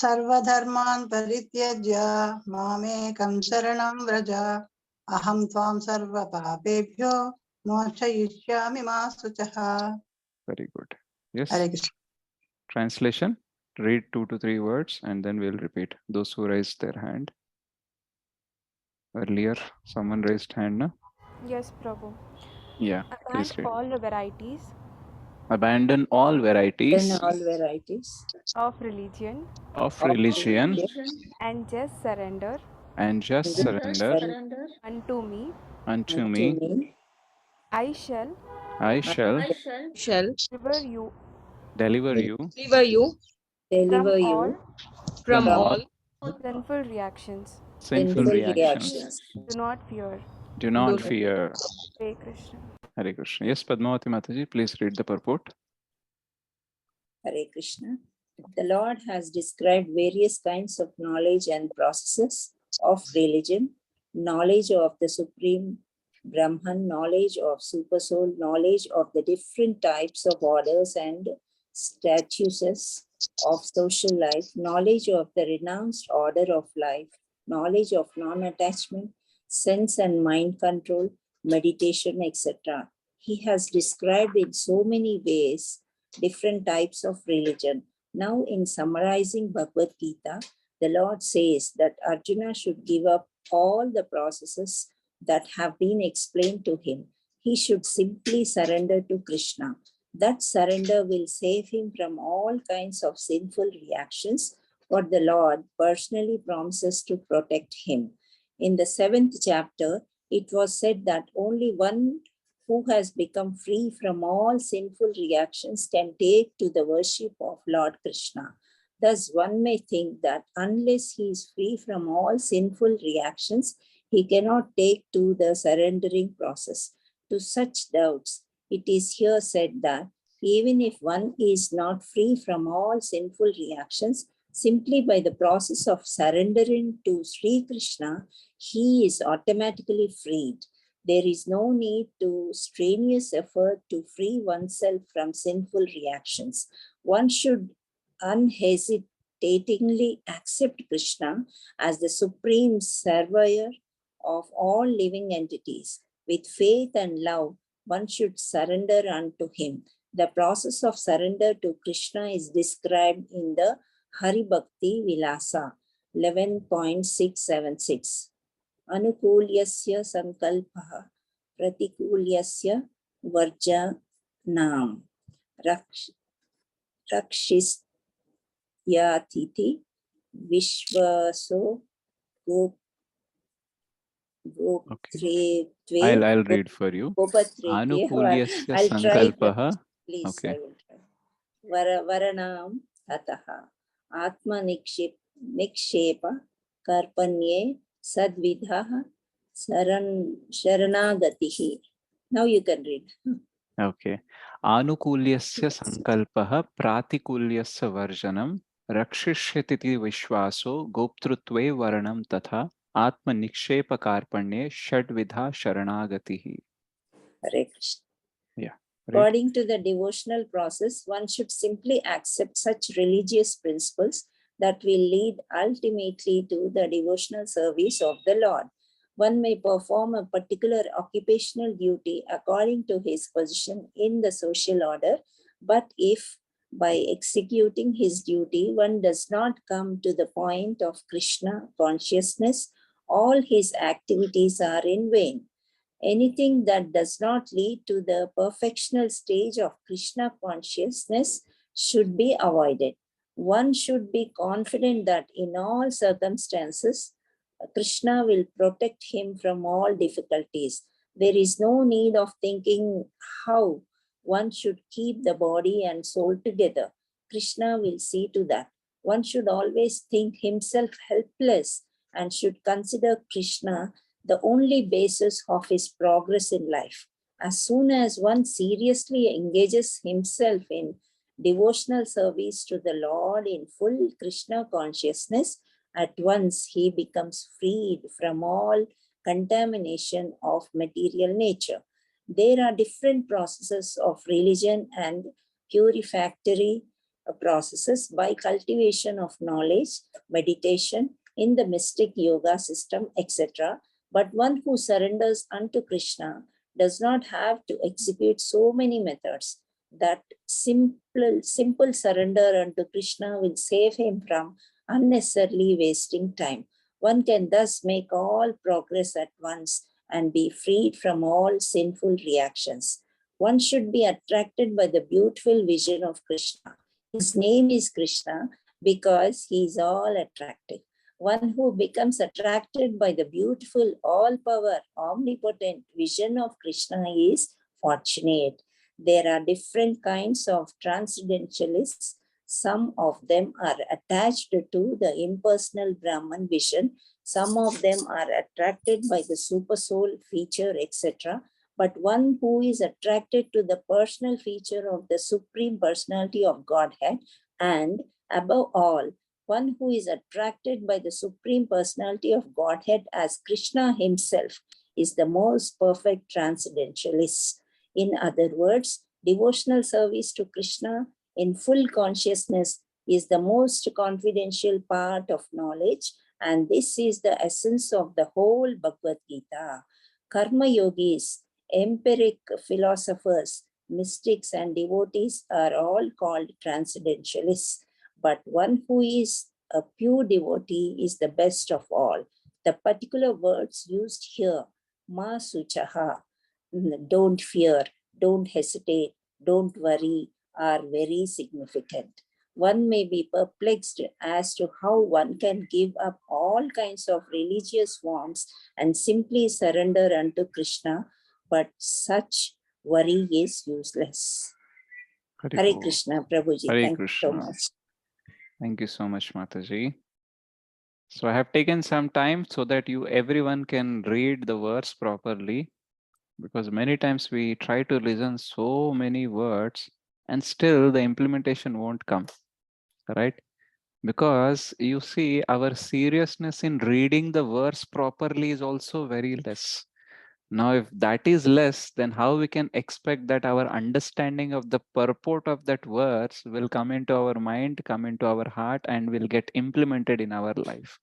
सर्वधर्मान् परित्यज्य मामेकं शरणं व्रज अहं त्वां सर्वपापेभ्यो मोक्षयिष्यामि मा शुचः. Very good. Yes. Hare Krishna. Translation. Read 2 to 3 words and then we'll repeat. Those who raised their hand. Earlier, someone raised hand, no? Yes, Prabhu. Yeah, please read. All varieties Abandon all varieties of religion of religion and just surrender and just surrender unto me. I shall I shall deliver you deliver you from from all all sinful reactions. sinful reactions. Do not fear. Do not fear. Hare Krishna. Hare Krishna. Yes, Padmavati Mataji, please read the purport. Hare Krishna. The Lord has described various kinds of knowledge and processes of religion, knowledge of the Supreme Brahman, knowledge of Supersoul, knowledge of the different types of orders and statuses of social life, knowledge of the renounced order of life, knowledge of non-attachment, sense and mind control, meditation, etc. He has described in so many ways different types of religion. Now, in summarizing Bhagavad Gita, the Lord says that Arjuna should give up all the processes that have been explained to him. He should simply surrender to Krishna. That surrender will save him from all kinds of sinful reactions, for the Lord personally promises to protect him. In the 7th chapter, it was said that only one who has become free from all sinful reactions can take to the worship of Lord Krishna. Thus, one may think that unless he is free from all sinful reactions, he cannot take to the surrendering process. To such doubts, it is here said that even if one is not free from all sinful reactions, simply by the process of surrendering to Sri Krishna, he is automatically freed. There is no need to strenuous effort to free oneself from sinful reactions. One should unhesitatingly accept Krishna as the supreme surveyor of all living entities. With faith and love, one should surrender unto him. The process of surrender to Krishna is described in the Hari Bhakti Vilasa 11.676. Anukulyasya sankalpaha pratikulyasya varjanam rakshisyatiti vishvaso gopatretve. I'll read for you. Anukulyasya sankalpaha. Please, okay. I will try. Varanam tataha atma nikshepa karpanye sadvidhaha sharanagatihi. Now you can read. Okay. Anukulyasya sankalpaha pratikulyasya varjanam rakshishyatiti vishwaso goptrutve varanam tatha atma nikshepa karpanye shadvidha sharanagatihi. Hare Krishna. Yeah. According to the devotional process, one should simply accept such religious principles that will lead ultimately to the devotional service of the Lord. One may perform a particular occupational duty according to his position in the social order, but if by executing his duty one does not come to the point of Krishna consciousness, all his activities are in vain. Anything that does not lead to the perfectional stage of Krishna consciousness should be avoided. One should be confident that in all circumstances, Krishna will protect him from all difficulties. There is no need of thinking how one should keep the body and soul together. Krishna will see to that. One should always think himself helpless and should consider Krishna the only basis of his progress in life. As soon as one seriously engages himself in devotional service to the Lord in full Krishna consciousness, at once he becomes freed from all contamination of material nature. There are different processes of religion and purificatory processes by cultivation of knowledge, meditation, in the mystic yoga system, etc. But one who surrenders unto Krishna does not have to execute so many methods. That simple surrender unto Krishna will save him from unnecessarily wasting time. One can thus make all progress at once and be freed from all sinful reactions. One should be attracted by the beautiful vision of Krishna. His name is Krishna because he is all attractive. One who becomes attracted by the beautiful, all-power, omnipotent vision of Krishna is fortunate. There are different kinds of transcendentalists. Some of them are attached to the impersonal Brahman vision. Some of them are attracted by the super soul feature, etc. But one who is attracted to the personal feature of the Supreme Personality of Godhead, and above all, one who is attracted by the Supreme Personality of Godhead as Krishna himself, is the most perfect transcendentalist. In other words, devotional service to Krishna in full consciousness is the most confidential part of knowledge, and this is the essence of the whole Bhagavad Gita. Karma yogis, empiric philosophers, mystics, and devotees are all called transcendentalists. But one who is a pure devotee is the best of all. The particular words used here, ma suchaha, don't fear, don't hesitate, don't worry, are very significant. One may be perplexed as to how one can give up all kinds of religious forms and simply surrender unto Krishna, but such worry is useless. Hare Krishna, Prabhuji. Hare Thank you Krishna. so much. Thank you so much, Mataji. So I have taken some time so that everyone can read the verse properly, because many times we try to listen so many words and still the implementation won't come, right? Because you see, our seriousness in reading the verse properly is also very less. Now, if that is less, then how we can expect that our understanding of the purport of that verse will come into our mind, come into our heart, and will get implemented in our life,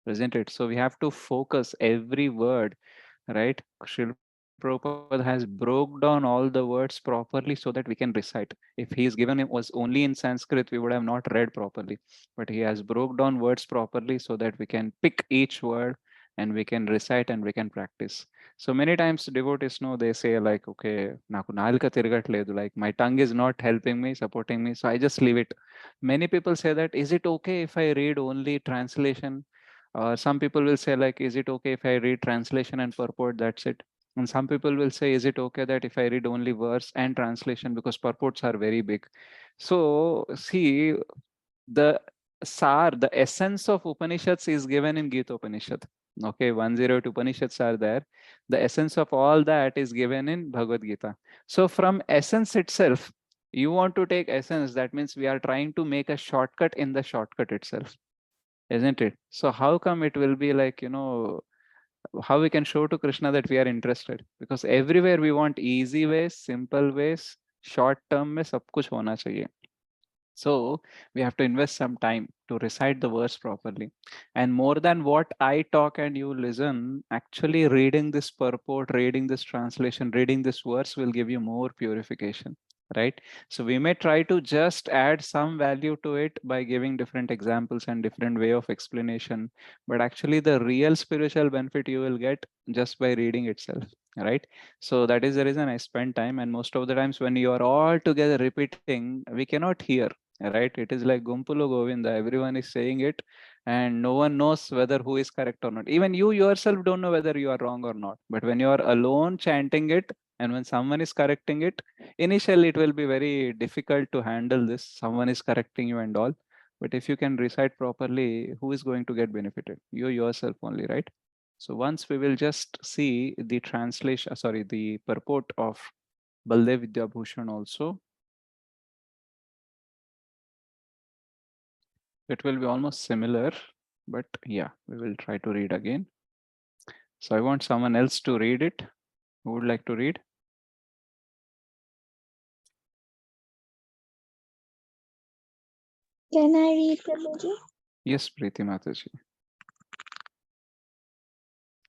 isn't it? So we have to focus every word, right? Srila Prabhupada has broke down all the words properly so that we can recite. If he's given it was only in Sanskrit, we would have not read properly. But he has broke down words properly so that we can pick each word and we can recite and we can practice. So many times devotees know, they say like, okay, naku nalika tirgatledu, like my tongue is not helping me, supporting me, so I just leave it. Many people say that, is it okay if I read only translation? Some people will say like, is it okay if I read translation and purport, that's it? And some people will say, is it okay that if I read only verse and translation, because purports are very big? So see, the the essence of Upanishads is given in Gita Upanishad. Okay, 108 Upanishads are there. The essence of all that is given in Bhagavad Gita. So from essence itself, you want to take essence, that means we are trying to make a shortcut in the shortcut itself, isn't it? So how come it will be like, how we can show to Krishna that we are interested? Because everywhere we want easy ways, simple ways, short term में सब कुछ होना चाहिए. So we have to invest some time to recite the verse properly. And more than what I talk and you listen, actually reading this purport, reading this translation, reading this verse will give you more purification, right? So we may try to just add some value to it by giving different examples and different way of explanation. But actually the real spiritual benefit you will get just by reading itself, right? So that is the reason I spend time. And most of the times when you are all together repeating, we cannot hear, right? It is like Gumpulo Govinda, everyone is saying it and no one knows whether who is correct or not. Even you yourself don't know whether you are wrong or not. But when you are alone chanting it and when someone is correcting it, initially it will be very difficult to handle this. Someone is correcting you and all. But if you can recite properly, who is going to get benefited? You yourself only, right? So once we will just see the translation, the purport of Baldev Vidyabhushan also. It will be almost similar, but yeah, we will try to read again. So I want someone else to read it. Who would like to read? Can I read, Prabhuji? Yes, Preeti Mataji.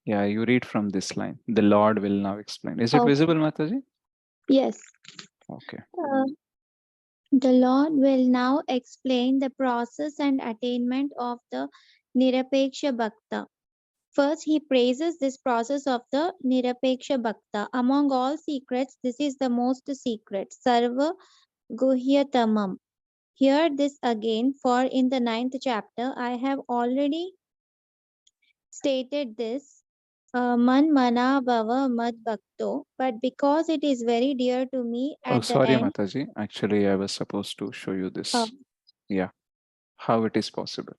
Yeah, you read from this line. The Lord will now explain. Is it Okay. visible, Mataji? Yes. Okay. The Lord will now explain the process and attainment of the Nirapeksha Bhakta. First, he praises this process of the Nirapeksha Bhakta. Among all secrets, this is the most secret. Sarva Guhyatamam. Hear this again, for in the 9th chapter, I have already stated this. Man mana bhava mad bhakto, but because it is very dear to me Oh, at the sorry, end. Mataji. Actually, I was supposed to show you this. Yeah, how it is possible.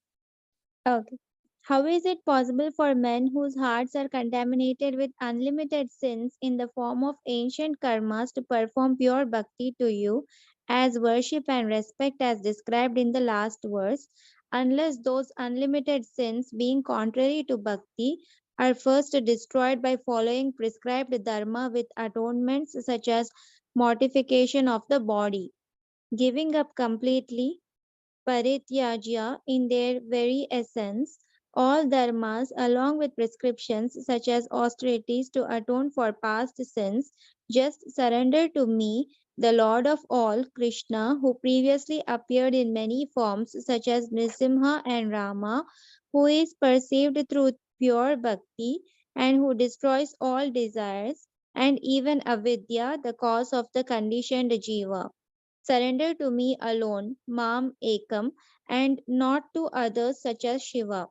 Okay. How is it possible for men whose hearts are contaminated with unlimited sins in the form of ancient karmas to perform pure bhakti to you as worship and respect as described in the last verse, unless those unlimited sins, being contrary to bhakti, are first destroyed by following prescribed dharma with atonements such as mortification of the body, giving up completely Parityajya in their very essence, all dharmas, along with prescriptions such as austerities to atone for past sins, just surrender to me, the Lord of all, Krishna, who previously appeared in many forms such as Nrsimha and Rama, who is perceived through pure bhakti and who destroys all desires, and even avidya, the cause of the conditioned jiva. Surrender to me alone, Mam Ekam, and not to others such as Shiva.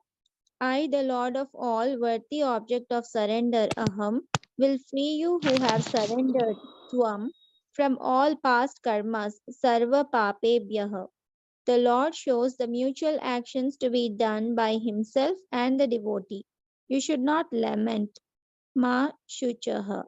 I, the Lord of all, worthy object of surrender, Aham, will free you who have surrendered, Twam, from all past karmas, Sarva Papebhyah. The Lord shows the mutual actions to be done by himself and the devotee. You should not lament, Ma Shuchaha,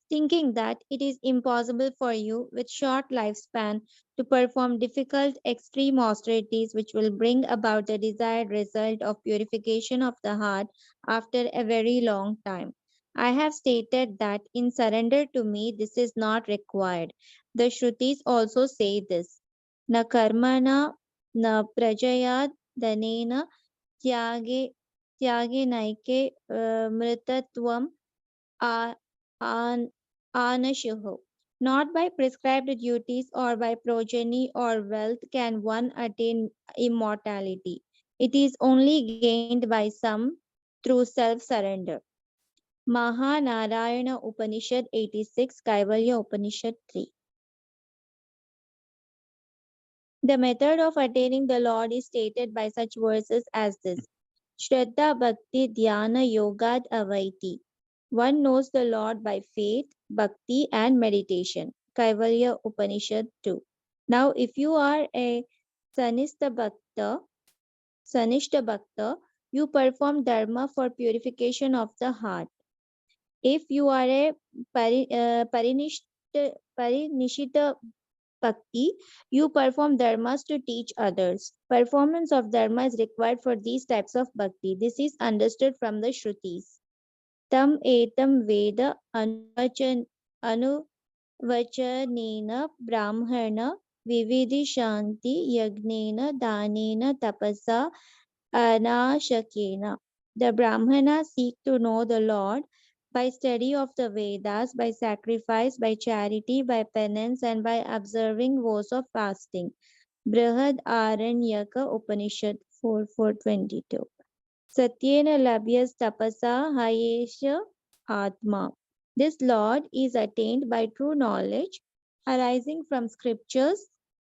thinking that it is impossible for you with short lifespan to perform difficult extreme austerities which will bring about the desired result of purification of the heart after a very long time. I have stated that in surrender to me this is not required. The Shrutis also say this. Na karmana na prajaya danena tyage tyage naike mritatvam a- an- anashuhu. Not by prescribed duties or by progeny or wealth can one attain immortality. It is only gained by some through self surrender. Mahanarayana Upanishad 86, Kaivalya Upanishad 3. The method of attaining the Lord is stated by such verses as this. Shraddha Bhakti Dhyana Yogad Avaiti. One knows the Lord by faith, bhakti, and meditation. Kaivalya Upanishad 2. Now, if you are a Sanista Bhakta, you perform dharma for purification of the heart. If you are a Parinishita Bhakti, you perform dharmas to teach others. Performance of dharma is required for these types of bhakti. This is understood from the Shrutis. Tam etam veda anuvachanena brahmana vividishanti yagnena danena tapasa anashakena. The Brahmanas seek to know the Lord by study of the Vedas, by sacrifice, by charity, by penance, and by observing vows of fasting. Brihad Aranyaka Upanishad 4:422. Satyena labhyas tapasa hayesha atma. This Lord is attained by true knowledge arising from scriptures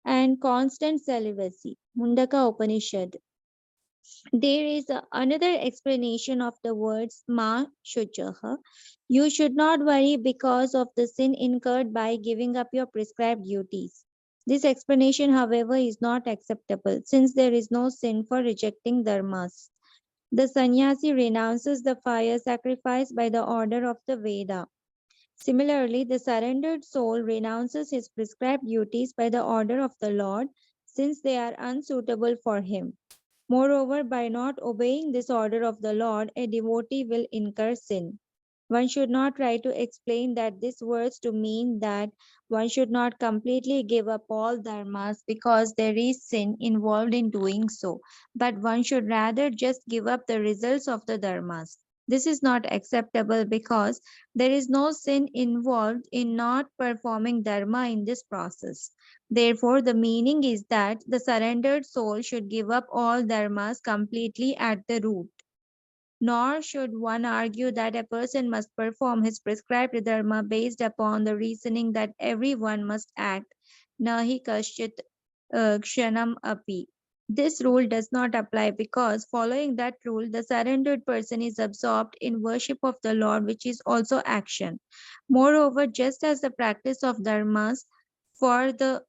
and constant celibacy. Mundaka Upanishad. There is another explanation of the words ma shuchaha. You should not worry because of the sin incurred by giving up your prescribed duties. This explanation, however, is not acceptable since there is no sin for rejecting dharmas. The sannyasi renounces the fire sacrifice by the order of the Veda. Similarly, the surrendered soul renounces his prescribed duties by the order of the Lord since they are unsuitable for him. Moreover, by not obeying this order of the Lord, a devotee will incur sin. One should not try to explain that these words to mean that one should not completely give up all dharmas because there is sin involved in doing so, but one should rather just give up the results of the dharmas. This is not acceptable because there is no sin involved in not performing dharma in this process. Therefore, the meaning is that the surrendered soul should give up all dharmas completely at the root. Nor should one argue that a person must perform his prescribed dharma based upon the reasoning that everyone must act, nahi kaschit kshanam api. This rule does not apply because, following that rule, the surrendered person is absorbed in worship of the Lord, which is also action. Moreover, just as the practice of dharmas for the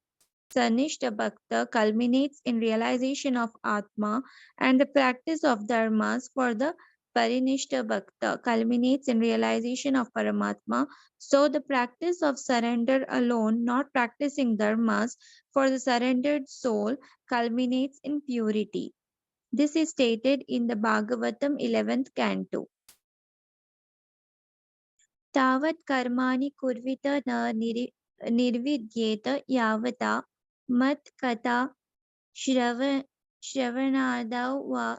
Sanishta Bhakta culminates in realization of Atma, and the practice of dharmas for the Parinishta Bhakta culminates in realization of Paramatma. So, the practice of surrender alone, not practicing dharmas for the surrendered soul, culminates in purity. This is stated in the Bhagavatam 11th canto. तावत् कर्माणि कुर्वित न निर्विद्येत यावता मत्कथा श्रवणादौ वा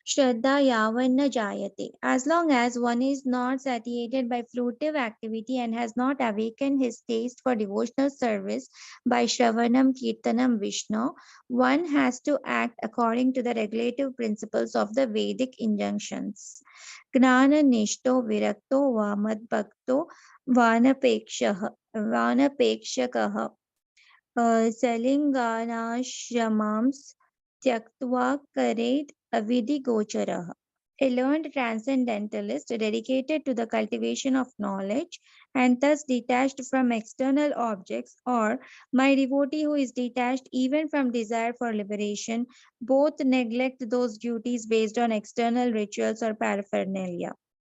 Shraddha yavanna jayate. As long as one is not satiated by fruitive activity and has not awakened his taste for devotional service by Shravanam Kirtanam Vishnu, one has to act according to the regulative principles of the Vedic injunctions. Gnana Nishto Virakto Va Madbhakto Vanapekshakaha Salinganashramams Tyaktva Karet Avidigocharaha. A learned transcendentalist dedicated to the cultivation of knowledge and thus detached from external objects, or my devotee who is detached even from desire for liberation, both neglect those duties based on external rituals or paraphernalia.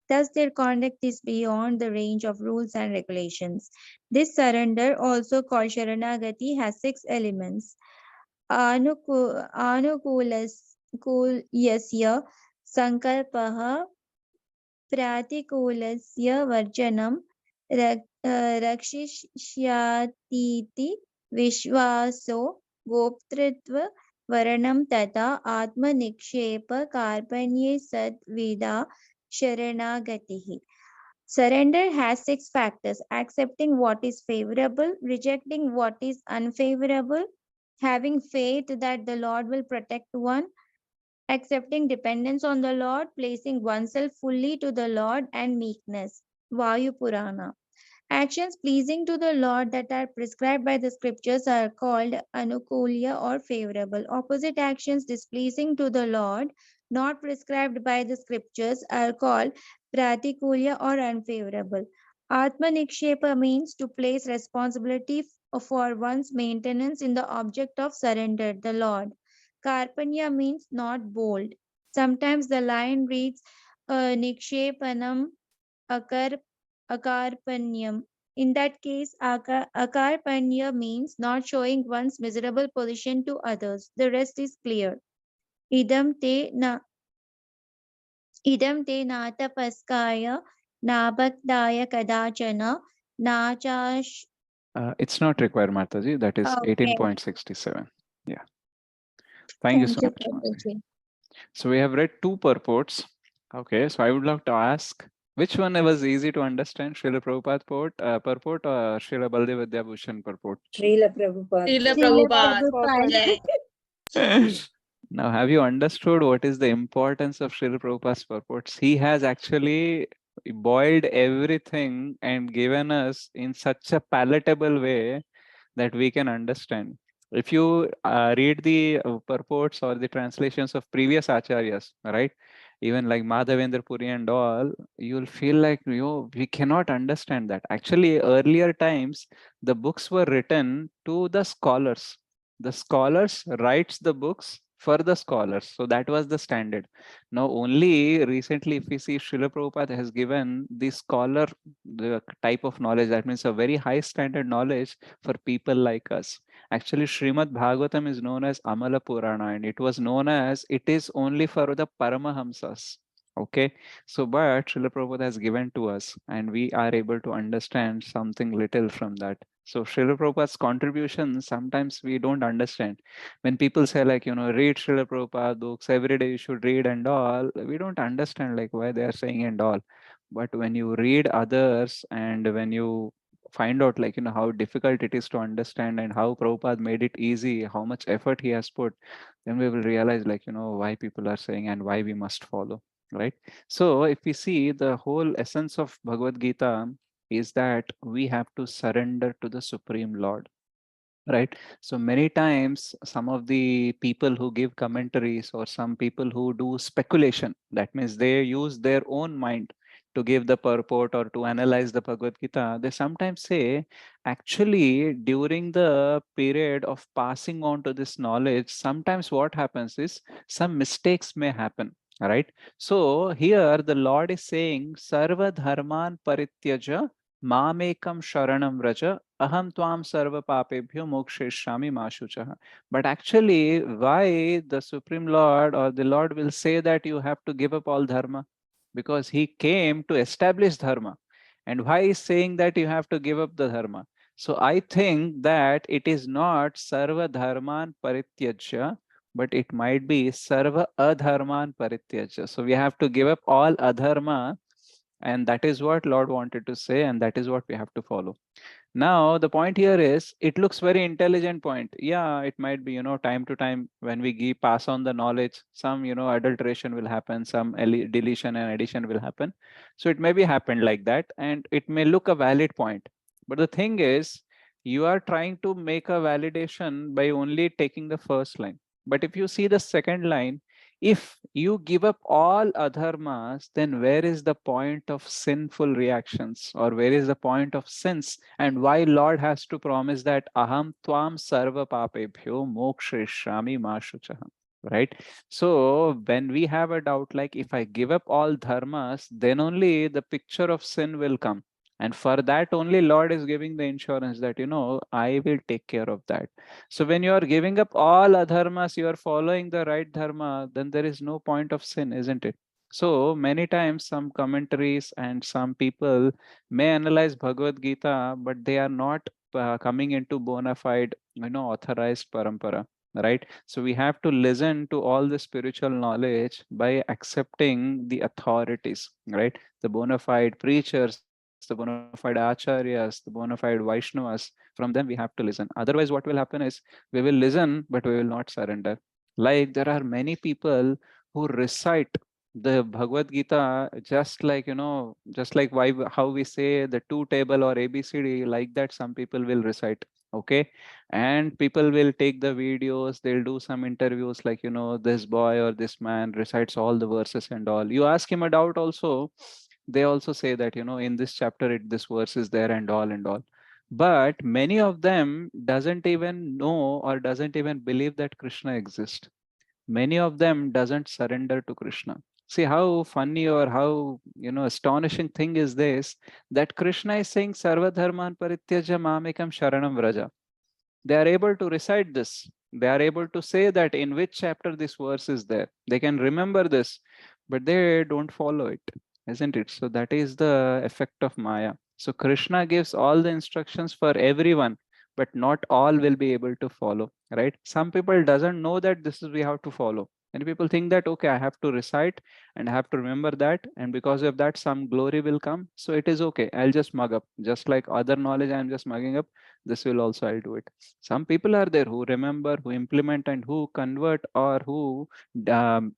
Thus, their conduct is beyond the range of rules and regulations. This surrender, also called Sharanagati, has 6 elements. Anukulyasya sankalpaha Pratikulasya varjanam rakshishyatiti vishvaso goptritva varanam tata atma nikshepa karpanye sadvida sharanagatihi. Surrender has 6 factors: accepting what is favorable, rejecting what is unfavorable, having faith that the Lord will protect one, accepting dependence on the Lord, placing oneself fully to the Lord, and meekness. Vayu Purana. Actions pleasing to the Lord that are prescribed by the scriptures are called anukulya or favorable. Opposite actions displeasing to the Lord, not prescribed by the scriptures, are called pratikulya or unfavorable. Atma Nikshepa means to place responsibility for one's maintenance in the object of surrender, the Lord. Karpanya means not bold. Sometimes the line reads Nikshepanam akar akarpanyam. In that case, akarpanya means not showing one's miserable position to others. The rest is clear. Idam te na idam te natapaskaya nabhaktaya kadachana nachash. It's not required, Mataji. That is Okay. 18.67. Yeah. Thank you Thank so you, much, Mataji. Prabhuji. So we have read 2 purports. Okay, so I would love to ask which one was easy to understand, Srila Prabhupada purport or Srila Baldev Vidyabhushan purport? Srila Prabhupada. Srila Srila Prabhupada. Prabhupada. Now, have you understood what is the importance of Srila Prabhupada's purports? He has actually boiled everything and given us in such a palatable way that we can understand. If you read the purports or the translations of previous acharyas, right? Even like Madhavendra Puri and all, you'll feel like, we cannot understand that. Actually, earlier times, the books were written to the scholars. The scholars writes the books for the scholars. So that was the standard. Now, only recently, if we see Srila Prabhupada has given the scholar the type of knowledge, that means a very high standard knowledge for people like us. Actually, Srimad Bhagavatam is known as Amala Purana, and it was known as, it is only for the Paramahamsas. Okay, so but Srila Prabhupada has given to us, and we are able to understand something little from that. So Srila Prabhupada's contribution, sometimes we don't understand. When people say like, read Srila Prabhupada books, every day you should read and all, we don't understand like why they are saying and all. But when you read others and when you find out like, how difficult it is to understand and how Prabhupada made it easy, how much effort he has put, then we will realize like, why people are saying and why we must follow. Right. So if we see, the whole essence of Bhagavad Gita is that we have to surrender to the Supreme Lord. Right. So many times some of the people who give commentaries or some people who do speculation, that means they use their own mind to give the purport or to analyze the Bhagavad Gita, they sometimes say actually during the period of passing on to this knowledge, sometimes what happens is some mistakes may happen. Right. So here the Lord is saying Sarva Dharman Parityaja Mamekam Sharanam Vraja Aham Tvam Sarva Papebhyo Moksheshrami Mashuchaha. But actually, why the Supreme Lord or the Lord will say that you have to give up all dharma? Because he came to establish dharma. And why is saying that you have to give up the dharma? So I think that it is not Sarva Dharman Parityajya, but it might be Sarva Adharman Parityajya. So we have to give up all adharma, and that is what Lord wanted to say, and that is what we have to follow. Now the point here is, it looks very intelligent point. Yeah, it might be, time to time when we give pass on the knowledge, some, adulteration will happen, some deletion and addition will happen. So it may be happened like that, and it may look a valid point. But the thing is, you are trying to make a validation by only taking the first line. But if you see the second line, if you give up all adharmas, then where is the point of sinful reactions, or where is the point of sins? And why Lord has to promise that aham tvam sarva papebhyo mokshishrami mashuchaham, right? So when we have a doubt like, if I give up all dharmas, then only the picture of sin will come. And for that only Lord is giving the insurance that, I will take care of that. So when you are giving up all adharmas, you are following the right dharma, then there is no point of sin, isn't it? So many times some commentaries and some people may analyze Bhagavad Gita, but they are not coming into bona fide, authorized parampara. Right. So we have to listen to all the spiritual knowledge by accepting the authorities, right? The bona fide preachers, the bona fide acharyas, the bona fide Vaishnavas, from them we have to listen. Otherwise, what will happen is, we will listen, but we will not surrender. Like there are many people who recite the Bhagavad Gita just like, just like how we say the two table or ABCD, like that some people will recite. Okay. And people will take the videos, they'll do some interviews like, this boy or this man recites all the verses and all. You ask him a doubt also, they also say that, in this chapter, this verse is there and all and all. But many of them doesn't even know or doesn't even believe that Krishna exists. Many of them doesn't surrender to Krishna. See how funny or how, astonishing thing is this, that Krishna is saying Sarva Dharman Parityaja Mamekam Sharanam Vraja. They are able to recite this. They are able to say that in which chapter this verse is there. They can remember this, but they don't follow it, isn't it? So that is the effect of Maya. So Krishna gives all the instructions for everyone, but not all will be able to follow, right? Some people doesn't know that this is we have to follow. And people think that, okay, I have to recite and I have to remember that. And because of that, some glory will come. So it is okay. I'll just mug up. Just like other knowledge, I'm just mugging up. This will also, I'll do it. Some people are there who remember, who implement, and who convert, or who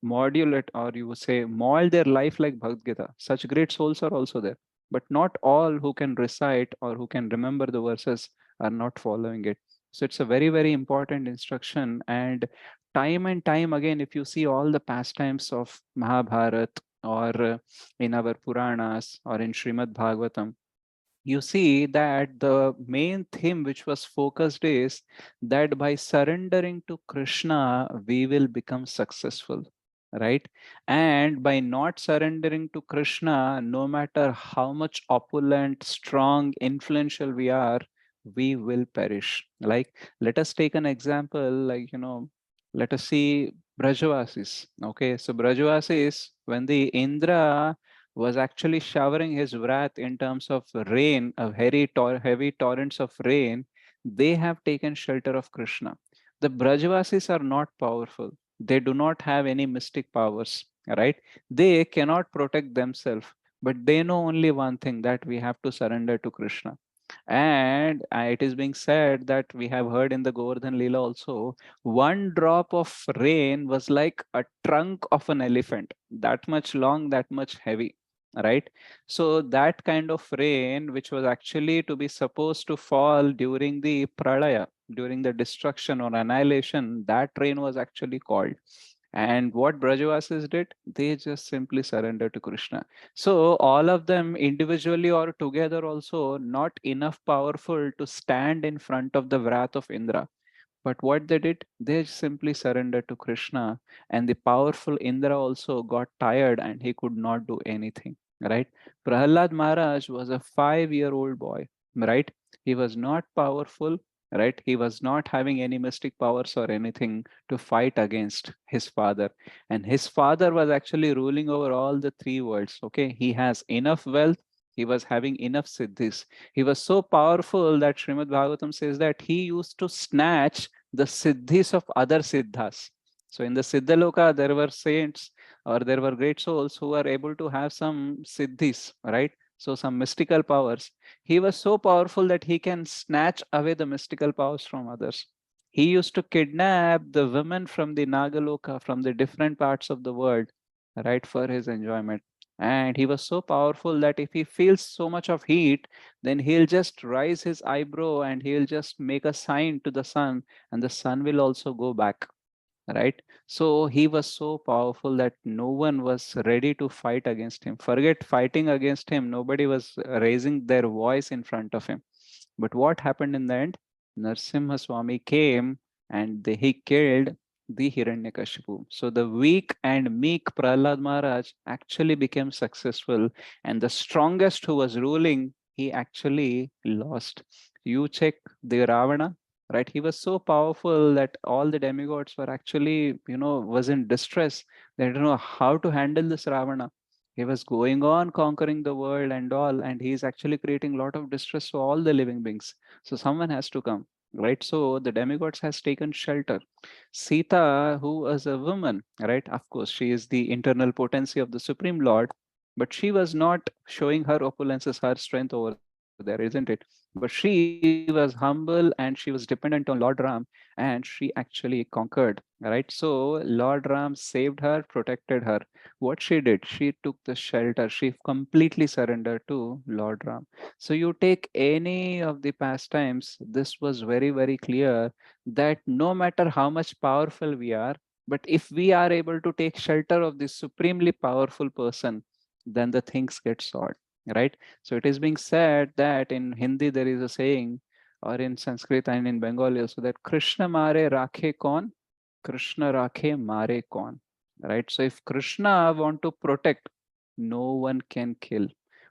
modulate, or you say mold their life like Bhagavad Gita. Such great souls are also there. But not all who can recite or who can remember the verses are not following it. So it's a very, very important instruction. And time again, if you see all the pastimes of Mahabharat, or in our Puranas, or in Srimad Bhagavatam, you see that the main theme which was focused is that by surrendering to Krishna, we will become successful, right? And by not surrendering to Krishna, no matter how much opulent, strong, influential we are, we will perish. Like, let us take an example, like, let us see Brajavasis. Okay, so Brajavasis, when the Indra was actually showering his wrath in terms of rain, of heavy torrents of rain, they have taken shelter of Krishna. The Brajavasis are not powerful. They do not have any mystic powers, right? They cannot protect themselves, but they know only one thing, that we have to surrender to Krishna. And it is being said that we have heard in the Govardhan Leela also, one drop of rain was like a trunk of an elephant, that much long, that much heavy, right? So that kind of rain, which was actually to be supposed to fall during the pralaya, during the destruction or annihilation, that rain was actually called. And what Brajavasis did, they just simply surrendered to Krishna. So all of them individually or together also not enough powerful to stand in front of the wrath of Indra. But what they did, they simply surrendered to Krishna, and the powerful Indra also got tired and he could not do anything. Right? Prahlad Maharaj was a 5-year-old boy. Right? He was not powerful. Right? He was not having any mystic powers or anything to fight against his father. And his father was actually ruling over all the three worlds. Okay, he has enough wealth. He was having enough siddhis. He was so powerful that Srimad Bhagavatam says that he used to snatch the siddhis of other siddhas. So in the Siddhaloka, there were saints or there were great souls who were able to have some siddhis, right? So some mystical powers. He was so powerful that he can snatch away the mystical powers from others. He used to kidnap the women from the Nagaloka, from the different parts of the world, right, for his enjoyment. And he was so powerful that if he feels so much of heat, then he'll just raise his eyebrow and he'll just make a sign to the sun, and the sun will also go back, right? So he was so powerful that no one was ready to fight against him. Forget fighting against him, nobody was raising their voice in front of him. But what happened in the end? Narsimha Swami came and he killed the Hiranyakashipu. So the weak and meek Prahlad Maharaj actually became successful, and the strongest who was ruling, he actually lost. You check the Ravana, right? He was so powerful that all the demigods were actually, was in distress. They didn't know how to handle this Ravana. He was going on conquering the world and all, and he's actually creating a lot of distress to all the living beings. So someone has to come, right? So the demigods has taken shelter. Sita, who was a woman, right? Of course, she is the internal potency of the Supreme Lord, but she was not showing her opulences, her strength over there, isn't it? But she was humble and she was dependent on Lord Ram, and she actually conquered, right? So Lord Ram saved her, protected her. What she did, she took the shelter, she completely surrendered to Lord Ram. So you take any of the pastimes, this was very, very clear that no matter how much powerful we are, but if we are able to take shelter of this supremely powerful person, then the things get solved, right? So it is being said that in Hindi there is a saying, or in Sanskrit and in Bengali also, that Krishna mare rakhe kon, Krishna rakhe mare kon, right? So if Krishna want to protect, no one can kill.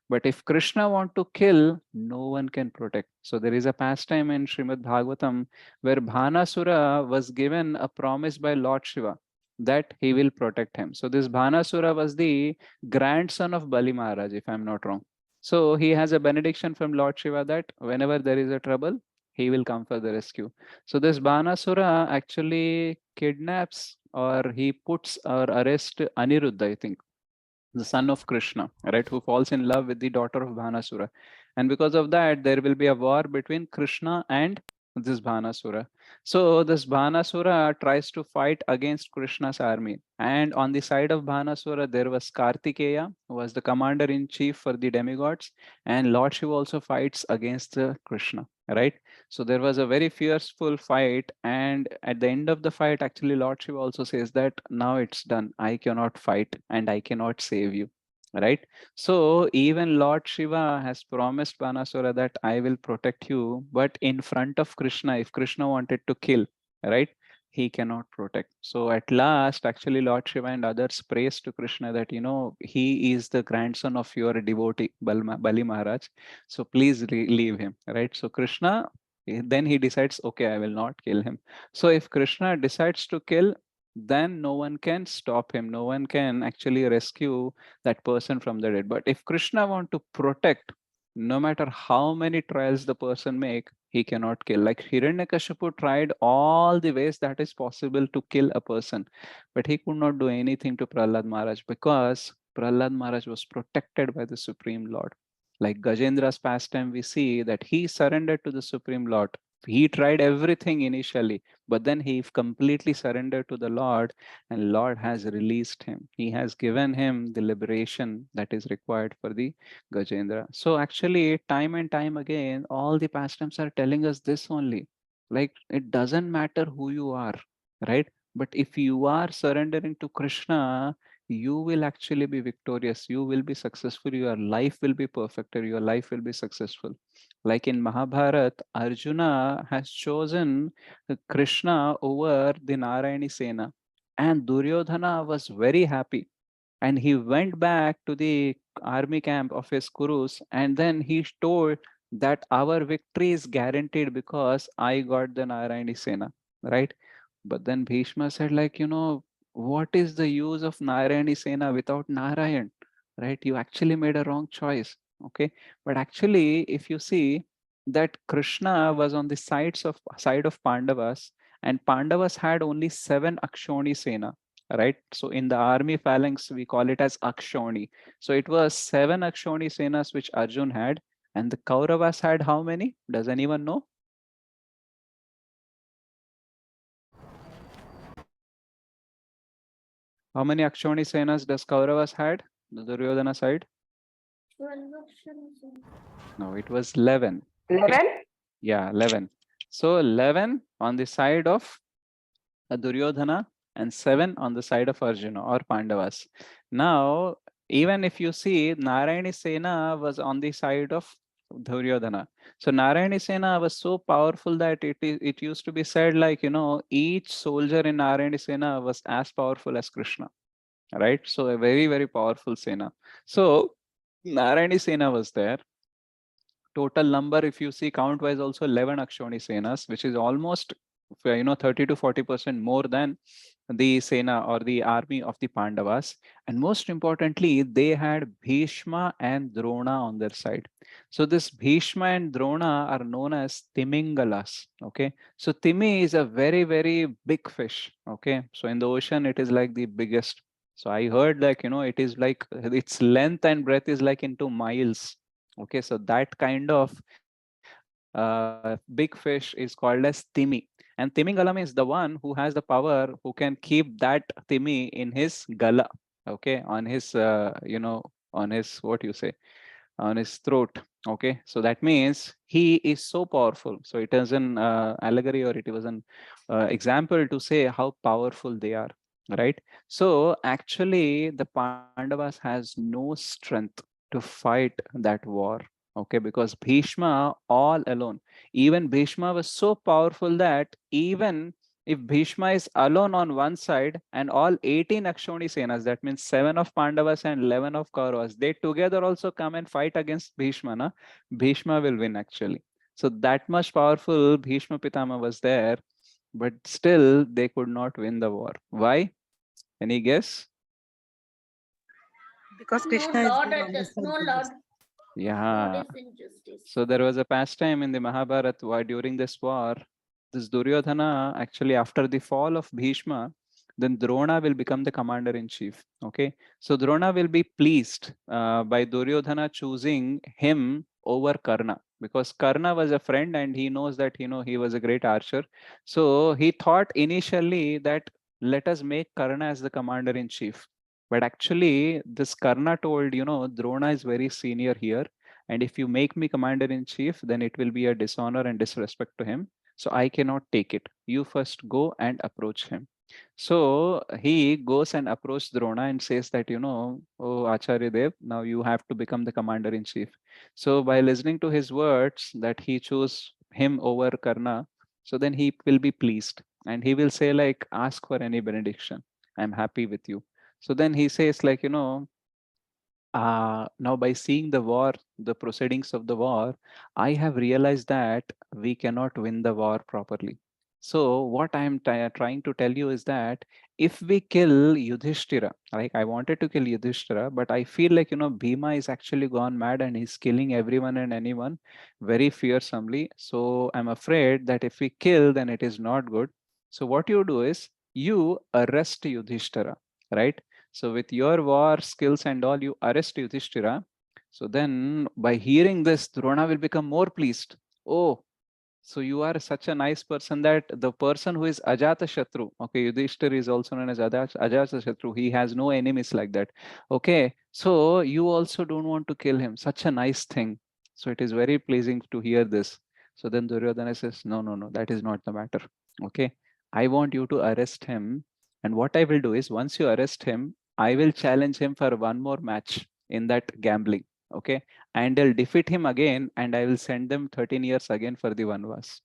But if Krishna want to kill, no one can protect. So there is a pastime in Srimad Bhagavatam where Bhanasura was given a promise by Lord Shiva that he will protect him. So this Bhanasura was the grandson of Bali Maharaj, if I'm not wrong. So he has a benediction from Lord Shiva that whenever there is a trouble, he will come for the rescue. So this Bhanasura actually kidnaps, or he puts or arrests Aniruddha, I think, the son of Krishna, right, who falls in love with the daughter of Bhanasura. And because of that, there will be a war between Krishna and this Bhanasura. So this Bhanasura tries to fight against Krishna's army. And on the side of Bhanasura, there was Kartikeya, who was the commander in chief for the demigods. And Lord Shiva also fights against Krishna, right? So there was a very fierceful fight, and at the end of the fight, actually, Lord Shiva also says that now it's done. I cannot fight and I cannot save you, right? So even Lord Shiva has promised Banasura that I will protect you, but in front of Krishna, if Krishna wanted to kill, right, he cannot protect. So at last, actually, Lord Shiva and others praise to Krishna that, he is the grandson of your devotee, Bali Maharaj. So please leave him, right? So Krishna, then he decides, okay, I will not kill him. So if Krishna decides to kill, then no one can stop him. No one can actually rescue that person from the dead. But if Krishna want to protect, no matter how many trials the person make, he cannot kill. Like Hiranyakashipu tried all the ways that is possible to kill a person, but he could not do anything to Prahlad Maharaj because Prahlad Maharaj was protected by the Supreme Lord. Like Gajendra's pastime, we see that he surrendered to the Supreme Lord. He tried everything initially, but then he completely surrendered to the Lord, and Lord has released him. He has given him the liberation that is required for the Gajendra. So actually, time and time again, all the pastimes are telling us this only. Like it doesn't matter who you are, right? But if you are surrendering to Krishna, you will actually be victorious. You will be successful. Your life will be perfected. Your life will be successful. Like in Mahabharata, Arjuna has chosen Krishna over the Narayani Sena, and Duryodhana was very happy, and he went back to the army camp of his Kurus, and then he told that our victory is guaranteed because I got the Narayani Sena, right? But then Bhishma said, like, what is the use of Narayani Sena without Narayan, right? You actually made a wrong choice. Okay. But actually, if you see that Krishna was on the side of Pandavas, and Pandavas had only 7 Akshoni Sena, right? So in the army phalanx, we call it as Akshoni. So it was 7 Akshoni Senas which Arjun had, and the Kauravas had how many? Does anyone know? How many Akshoni Senas does Kauravas had? The Duryodhana side? No, it was 11. Okay. 11? Yeah, 11. So 11 on the side of Duryodhana and 7 on the side of Arjuna or Pandavas. Now, even if you see, Narayani Sena was on the side of Duryodhana. So Narayani Sena was so powerful that it used to be said, like, each soldier in Narayani Sena was as powerful as Krishna, right? So a very, very powerful Sena. So Narayani Sena was there. Total number, if you see count wise, also 11 Akshoni Senas, which is almost 30 to 40% more than the Sena or the army of the Pandavas. And most importantly, they had Bhishma and Drona on their side. So this Bhishma and Drona are known as Timingalas. Okay. So Timi is a very, very big fish. Okay. So in the ocean, it is like the biggest. So I heard, like, it is like its length and breadth is like into miles. Okay, so that kind of big fish is called as Timi. And Timingalam is the one who has the power, who can keep that Timi in his gala. Okay, on his, on his, what you say, on his throat. Okay, so that means he is so powerful. So it is an allegory, or it was an example to say how powerful they are, right? So actually, the Pandavas has no strength to fight that war. Okay, because Bhishma all alone, even Bhishma was so powerful that even if Bhishma is alone on one side and all 18 Akshoni Senas, that means 7 of Pandavas and 11 of Kauravas, they together also come and fight against Bhishma, na? Bhishma will win actually. So that much powerful Bhishma Pitama was there, but still they could not win the war. Why? Any guess? Because Krishna is the lesser goddess. Yeah. So there was a pastime in the Mahabharata why during this war, this Duryodhana, actually after the fall of Bhishma, then Drona will become the commander in chief. Okay. So Drona will be pleased by Duryodhana choosing him over Karna, because Karna was a friend and he knows that, he was a great archer. So he thought initially that let us make Karna as the commander in chief. But actually, this Karna told, Drona is very senior here. And if you make me commander in chief, then it will be a dishonor and disrespect to him. So I cannot take it. You first go and approach him. So he goes and approaches Drona and says that, oh Acharya Dev, now you have to become the commander in chief. So by listening to his words that he chose him over Karna, so then he will be pleased and he will say, like, ask for any benediction. I'm happy with you. So then he says, like, now by seeing the war, the proceedings of the war, I have realized that we cannot win the war properly. So what I am trying to tell you is that if we kill Yudhishthira, like I wanted to kill Yudhishthira, but I feel like, Bhima is actually gone mad and he's killing everyone and anyone very fearsomely. So I'm afraid that if we kill, then it is not good. So what you do is you arrest Yudhishthira, right? So with your war skills and all, you arrest Yudhishthira. So then by hearing this, Drona will become more pleased. Oh, so you are such a nice person that the person who is Ajata Shatru, okay, Yudhishthir is also known as Ajata Shatru. He has no enemies like that. Okay, so you also don't want to kill him. Such a nice thing. So it is very pleasing to hear this. So then Duryodhana says, no, no, no, that is not the matter. Okay, I want you to arrest him. And what I will do is once you arrest him, I will challenge him for one more match in that gambling. Okay, and I'll defeat him again and I will send them 13 years again for the Vanvas.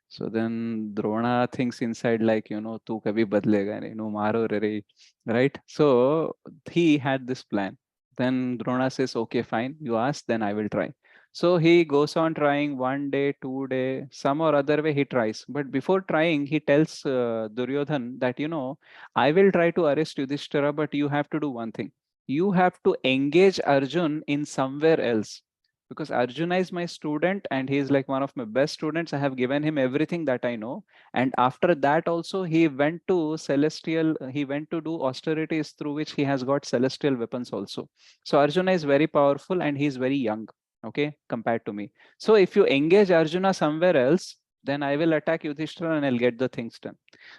So then Drona thinks inside like, tu kabhi badlega nahi, maro re, right? So he had this plan. Then Drona says, okay, fine, you ask, then I will try. So he goes on trying 1 day, 2 day, some or other way he tries. But before trying, he tells Duryodhan that, I will try to arrest Yudhishthira, but you have to do one thing. You have to engage Arjun in somewhere else, because Arjuna is my student and he is like one of my best students. I have given him everything that I know. And after that also he went to he went to do austerities through which he has got celestial weapons also. So Arjuna is very powerful and he is very young, okay, compared to me. So if you engage Arjuna somewhere else, then I will attack Yudhishthira and I'll get the things done.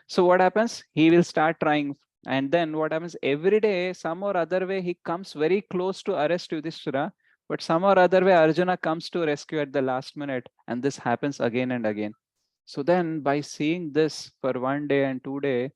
So what happens? He will start trying. And then what happens? Every day, some or other way, he comes very close to arrest Yudhishthira, but some or other way, Arjuna comes to rescue at the last minute, and this happens again and again. So then, by seeing this for 1 day and 2 day,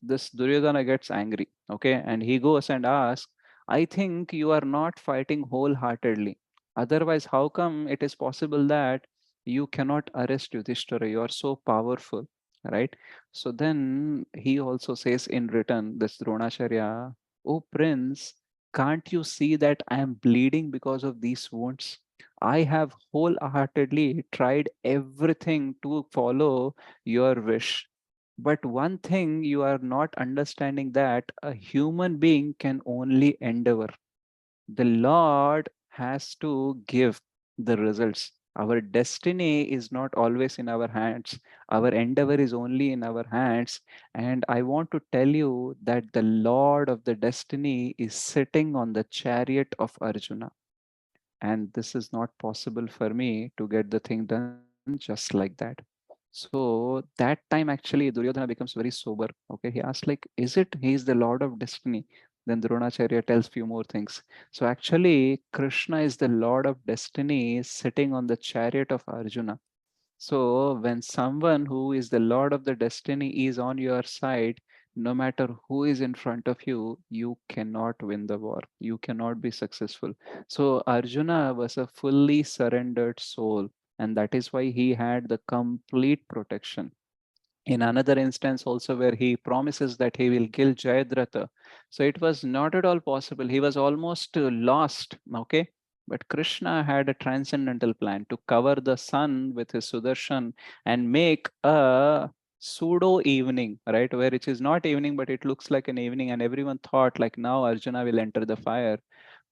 this Duryodhana gets angry, okay, and he goes and asks, I think you are not fighting wholeheartedly. Otherwise, how come it is possible that you cannot arrest Yudhishthira? You are so powerful, right? So then he also says in return, this Dronacharya, oh Prince, can't you see that I am bleeding because of these wounds? I have wholeheartedly tried everything to follow your wish. But one thing you are not understanding, that a human being can only endeavor. The Lord has to give the results. Our destiny is not always in our hands. Our endeavor is only in our hands. And I want to tell you that the Lord of the destiny is sitting on the chariot of Arjuna. And this is not possible for me to get the thing done just like that. So that time actually Duryodhana becomes very sober. Okay, he asks like, is it he is the Lord of destiny? Then Dronacharya tells few more things. So actually Krishna is the Lord of destiny sitting on the chariot of Arjuna. So when someone who is the Lord of the destiny is on your side, no matter who is in front of you, you cannot win the war. You cannot be successful. So Arjuna was a fully surrendered soul, and that is why he had the complete protection. In another instance also where he promises that he will kill Jayadratha. So it was not at all possible. He was almost lost, okay? But Krishna had a transcendental plan to cover the sun with his Sudarshan and make a pseudo evening, right? Where it is not evening, but it looks like an evening. And everyone thought like now Arjuna will enter the fire.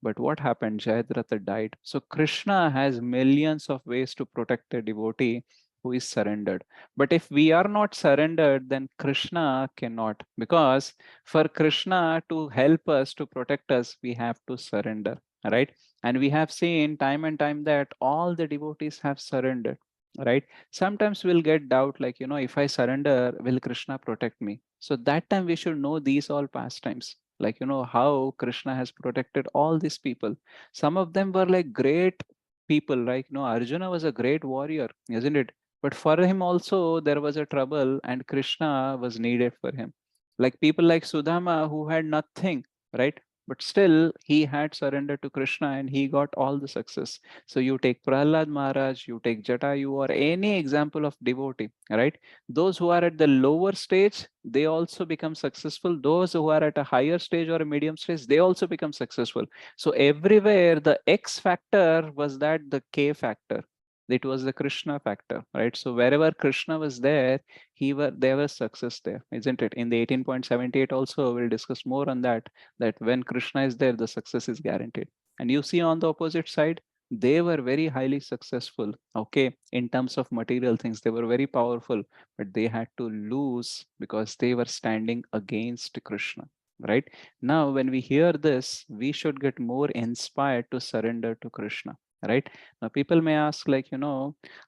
But what happened? Jayadratha died. So Krishna has millions of ways to protect a devotee who is surrendered. But if we are not surrendered, then Krishna cannot. Because for Krishna to help us, to protect us, we have to surrender, right? And we have seen time and time that all the devotees have surrendered, right? Sometimes we'll get doubt like, if I surrender, will Krishna protect me? So that time we should know these all pastimes, like, how Krishna has protected all these people. Some of them were like great people, like, Arjuna was a great warrior, isn't it? But for him also, there was a trouble and Krishna was needed for him. Like people like Sudama who had nothing, right? But still, he had surrendered to Krishna and he got all the success. So you take Prahlad Maharaj, you take Jatayu, or any example of devotee, right? Those who are at the lower stage, they also become successful. Those who are at a higher stage or a medium stage, they also become successful. So everywhere, the X factor was that the K factor. It was the Krishna factor, right? So wherever Krishna was there, there was success there, isn't it? In the 18.78 also, we'll discuss more on that, that when Krishna is there, the success is guaranteed. And you see on the opposite side, they were very highly successful, okay, in terms of material things. They were very powerful, but they had to lose because they were standing against Krishna, right? Now, when we hear this, we should get more inspired to surrender to Krishna, right? Now, people may ask, like,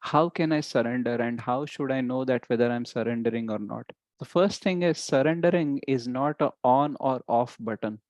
how can I surrender and how should I know that whether I'm surrendering or not? The first thing is surrendering is not a on or off button,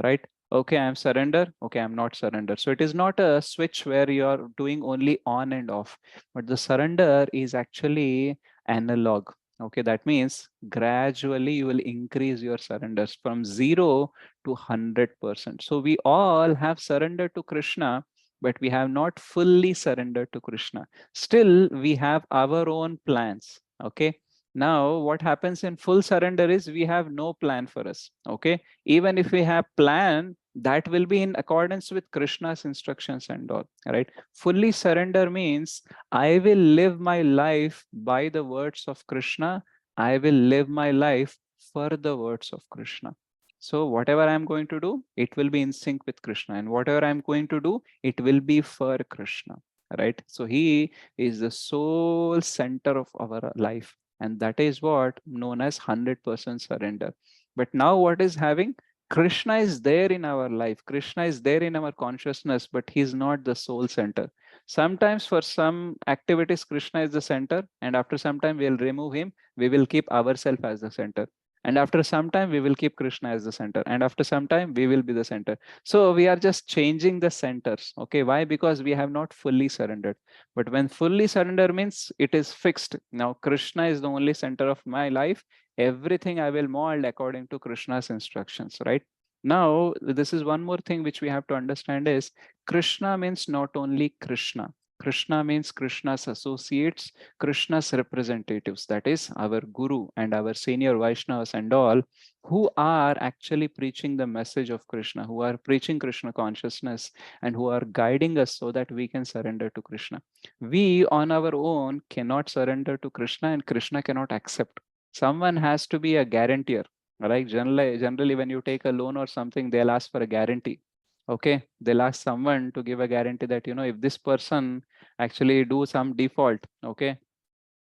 right? Okay, I'm surrender. Okay, I'm not surrender. So it is not a switch where you're doing only on and off, but the surrender is actually analog. Okay, that means gradually you will increase your surrenders from 0 to 100%. So we all have surrendered to Krishna, but we have not fully surrendered to Krishna. Still, we have our own plans. Okay. Now, what happens in full surrender is we have no plan for us. Okay. Even if we have plan, that will be in accordance with Krishna's instructions and all. Right. Fully surrender means I will live my life by the words of Krishna. I will live my life for the words of Krishna. So whatever I'm going to do, it will be in sync with Krishna. And whatever I'm going to do, it will be for Krishna, right? So he is the sole center of our life. And that is what known as 100% surrender. But now what is having? Krishna is there in our life. Krishna is there in our consciousness, but he's not the sole center. Sometimes for some activities, Krishna is the center. And after some time, we'll remove him. We will keep ourselves as the center. And after some time, we will keep Krishna as the center. And after some time, we will be the center. So we are just changing the centers. Okay, why? Because we have not fully surrendered. But when fully surrender means it is fixed. Now, Krishna is the only center of my life. Everything I will mold according to Krishna's instructions, right? Now, this is one more thing which we have to understand is Krishna means not only Krishna. Krishna means Krishna's associates, Krishna's representatives, that is our Guru and our senior Vaishnavas and all, who are actually preaching the message of Krishna, who are preaching Krishna consciousness and who are guiding us so that we can surrender to Krishna. We on our own cannot surrender to Krishna and Krishna cannot accept. Someone has to be a guarantor, right? Generally, when you take a loan or something, they'll ask for a guarantee. Okay, they'll ask someone to give a guarantee that, if this person actually do some default, okay,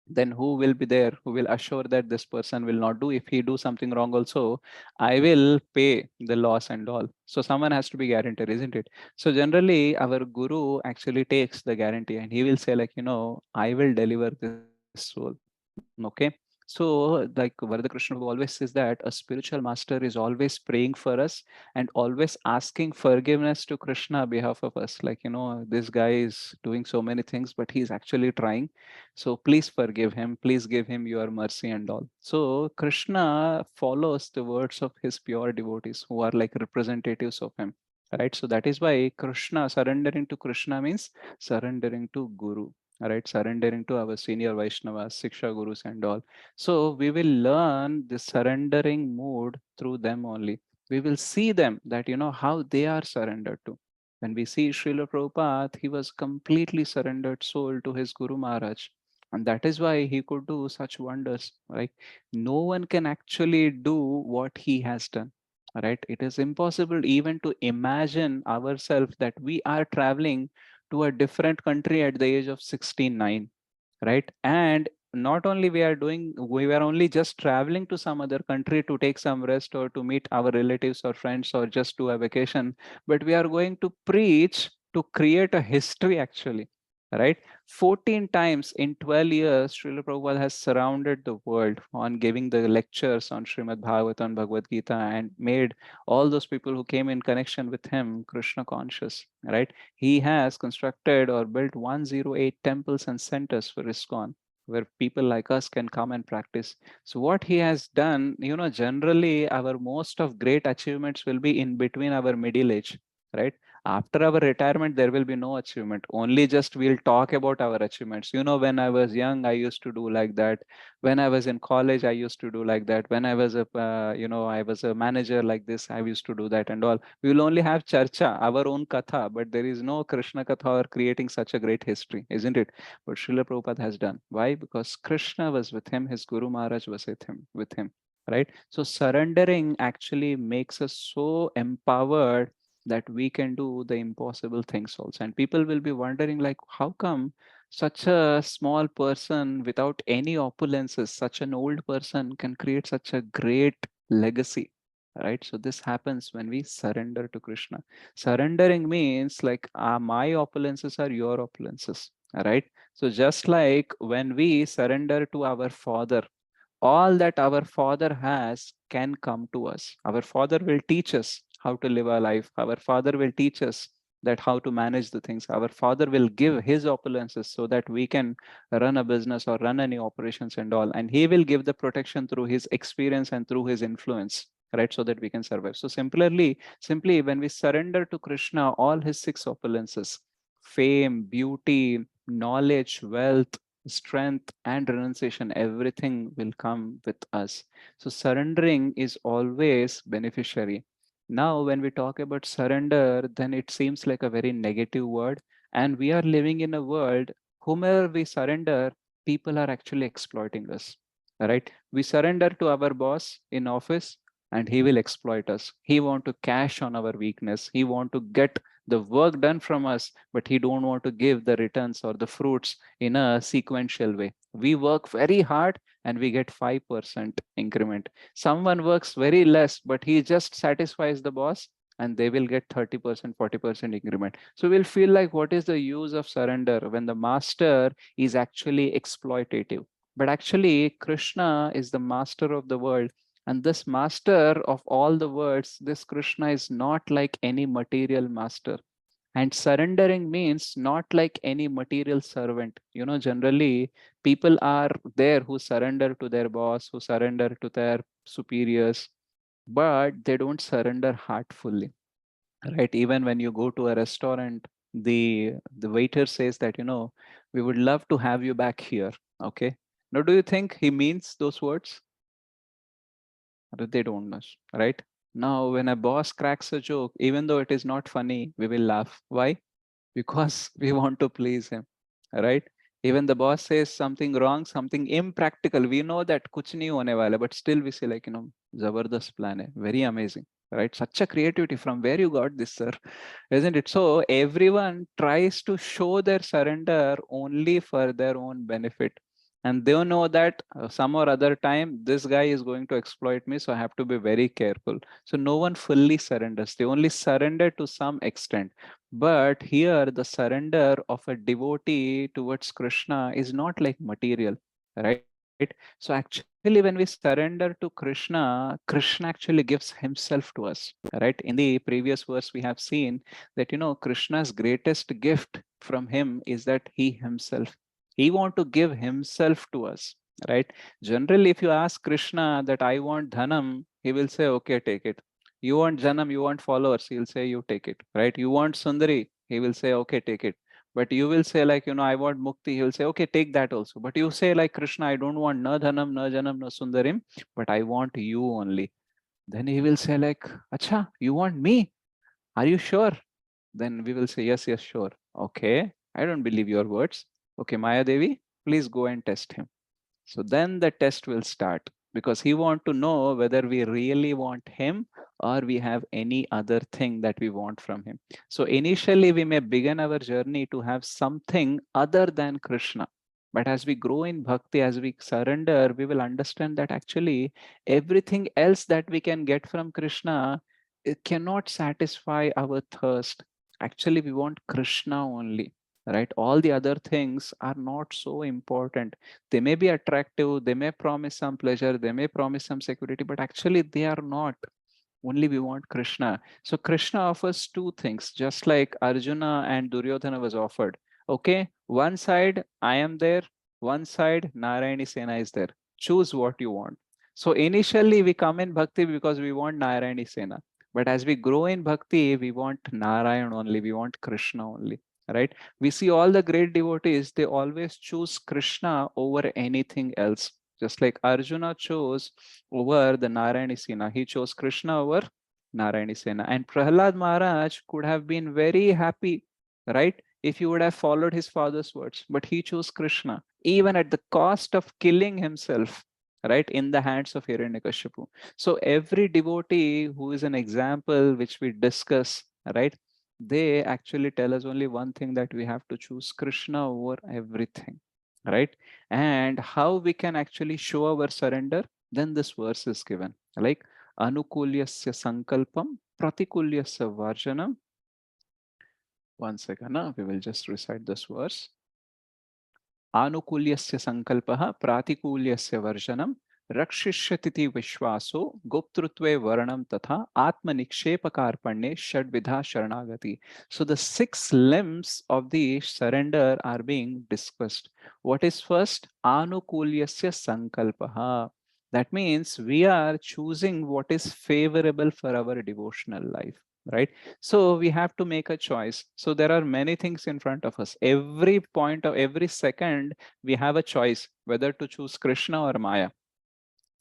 then who will be there who will assure that this person will not do? If he do something wrong also, I will pay the loss and all. So someone has to be guarantor, isn't it? So generally our Guru actually takes the guarantee and he will say, like, I will deliver this soul. Okay. So like Krishna always says that a spiritual master is always praying for us and always asking forgiveness to Krishna on behalf of us. Like, this guy is doing so many things, but he's actually trying. So please forgive him. Please give him your mercy and all. So Krishna follows the words of his pure devotees who are like representatives of him. Right. So that is why Krishna, surrendering to Krishna means surrendering to Guru. Right, surrendering to our senior Vaishnavas, Siksha Gurus and all. So we will learn the surrendering mood through them only. We will see them that, how they are surrendered to. When we see Srila Prabhupada, he was completely surrendered soul to his Guru Maharaj. And that is why he could do such wonders, right? No one can actually do what he has done, right? It is impossible even to imagine ourselves that we are traveling to a different country at the age of 69, right? And not only we were only just traveling to some other country to take some rest or to meet our relatives or friends or just do a vacation, but we are going to preach to create a history actually, right? 14 times in 12 years, Srila Prabhupada has surrounded the world on giving the lectures on Srimad Bhagavatam, Bhagavad Gita, and made all those people who came in connection with him Krishna conscious, right? He has constructed or built 108 temples and centers for ISKCON, where people like us can come and practice. So what he has done, generally our most of great achievements will be in between our middle age, right? After our retirement, there will be no achievement. Only just we'll talk about our achievements. When I was young, I used to do like that. When I was in college, I used to do like that. When I was I was a manager like this, I used to do that and all. We will only have charcha, our own katha, but there is no Krishna katha or creating such a great history, isn't it? What Srila Prabhupada has done. Why? Because Krishna was with him, his Guru Maharaj was with him, right? So surrendering actually makes us so empowered that we can do the impossible things also. And people will be wondering, like, how come such a small person without any opulences, such an old person can create such a great legacy, right? So this happens when we surrender to Krishna. Surrendering means like my opulences are your opulences, right? So just like when we surrender to our Father, all that our Father has can come to us. Our Father will teach us how to live our life. Our Father will teach us that how to manage the things. Our Father will give his opulences so that we can run a business or run any operations and all. And he will give the protection through his experience and through his influence, right? So that we can survive. So simply when we surrender to Krishna, all his six opulences, fame, beauty, knowledge, wealth, strength, and renunciation, everything will come with us. So surrendering is always beneficiary. Now, when we talk about surrender, then it seems like a very negative word. And we are living in a world, whomever we surrender, people are actually exploiting us. Right? We surrender to our boss in office and he will exploit us. He want to cash on our weakness. He want to get the work done from us, but he don't want to give the returns or the fruits in a sequential way. We work very hard and we get 5% increment. Someone works very less, but he just satisfies the boss and they will get 30%, 40% increment. So we'll feel like, what is the use of surrender when the master is actually exploitative? But actually, Krishna is the master of the world. And this master of all the worlds, this Krishna is not like any material master. And surrendering means not like any material servant. Generally, people are there who surrender to their boss, who surrender to their superiors, but they don't surrender heartfully, right? Even when you go to a restaurant, the waiter says that, we would love to have you back here. Okay. Now, do you think he means those words? Or they don't know, right? Now, when a boss cracks a joke, even though it is not funny, we will laugh. Why? Because we want to please him, right? Even the boss says something wrong, something impractical, we know that kuch nahi hone wala, but still we say, like, zabardast plan hai, very amazing, right? Such a creativity, from where you got this, sir? Isn't it? So everyone tries to show their surrender only for their own benefit, and they know that some or other time this guy is going to exploit me, so I have to be very careful. So no one fully surrenders, they only surrender to some extent. But here, the surrender of a devotee towards Krishna is not like material, right? So actually, when we surrender to Krishna, Krishna actually gives himself to us, right? In the previous verse, we have seen that, Krishna's greatest gift from him is that he himself, he want to give himself to us, right? Generally, if you ask Krishna that I want dhanam, he will say, okay, take it. You want janam, you want followers, he'll say, you take it, right? You want sundari, he will say, okay, take it. But you will say, like, I want mukti, he will say, okay, take that also. But you say, like, Krishna, I don't want na dhanam, na janam, na sundarim, but I want you only. Then he will say, like, acha, you want me? Are you sure? Then we will say, yes, yes, sure. Okay, I don't believe your words. Okay, Maya Devi, please go and test him. So then the test will start, because he want to know whether we really want him or we have any other thing that we want from him. So initially we may begin our journey to have something other than Krishna. But as we grow in bhakti, as we surrender, we will understand that actually everything else that we can get from Krishna, it cannot satisfy our thirst. Actually, we want Krishna only, right? All the other things are not so important. They may be attractive, they may promise some pleasure, they may promise some security, but actually they are not. Only we want Krishna. So Krishna offers two things, just like Arjuna and Duryodhana was offered. Okay, one side I am there, one side Narayani Sena is there. Choose what you want. So initially we come in bhakti because we want Narayani Sena. But as we grow in bhakti, we want Narayan only, we want Krishna only, right? We see all the great devotees, they always choose Krishna over anything else. Just like Arjuna chose over the Narayani Sena, he chose Krishna over Narayani Sena. And Prahlad Maharaj could have been very happy, right, if he would have followed his father's words, but he chose Krishna, even at the cost of killing himself, right, in the hands of Hiranyakashipu. So every devotee who is an example which we discuss, right, they actually tell us only one thing, that we have to choose Krishna over everything, right? And how we can actually show our surrender, then this verse is given, like anukulyasya sankalpam pratikulyasya varjanam. One second, we will just recite this verse. आनुकूल्यस्य संकल्पः प्रातिकूल्यस्य वर्जनं रक्षिष्यतीति विश्वासो गुप्तृत्वे वर्णं तथा आत्मनिक्षेपकार्पण्ये षड्विधा शरणागति. So the 6 limbs of the surrender are being discussed. What is first? Anukulyasya sankalpah. That means we are choosing what is favorable for our devotional life, right? So we have to make a choice. So there are many things in front of us. Every point of every second, we have a choice whether to choose Krishna or Maya.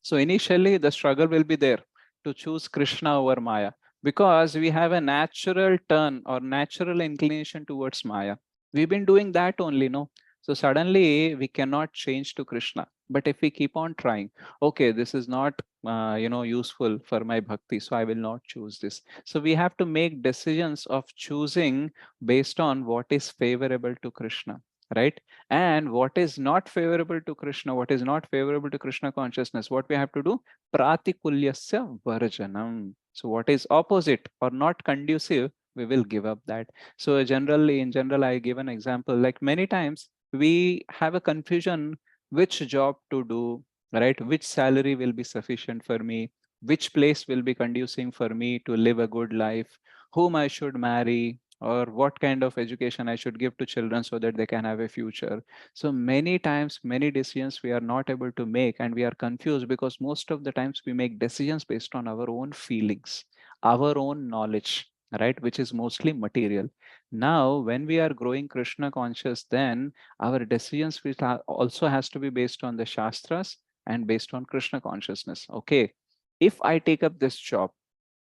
So initially, the struggle will be there to choose Krishna over Maya, because we have a natural turn or natural inclination towards Maya. We've been doing that only, no? So suddenly we cannot change to Krishna. But if we keep on trying, okay, this is not useful for my bhakti, so I will not choose this. So we have to make decisions of choosing based on what is favorable to Krishna, right? And what is not favorable to Krishna, what is not favorable to Krishna consciousness, what we have to do? Pratikulyasya varjanam. So what is opposite or not conducive, we will give up that. So generally, in general, I give an example, like many times we have a confusion which job to do, right? Which salary will be sufficient for me? Which place will be conducive for me to live a good life? Whom I should marry? Or what kind of education I should give to children so that they can have a future. So many times, many decisions we are not able to make, and we are confused because most of the times we make decisions based on our own feelings, our own knowledge, right? Which is mostly material. Now, when we are growing Krishna conscious, then our decisions which also has to be based on the Shastras and based on Krishna consciousness. Okay, if I take up this job,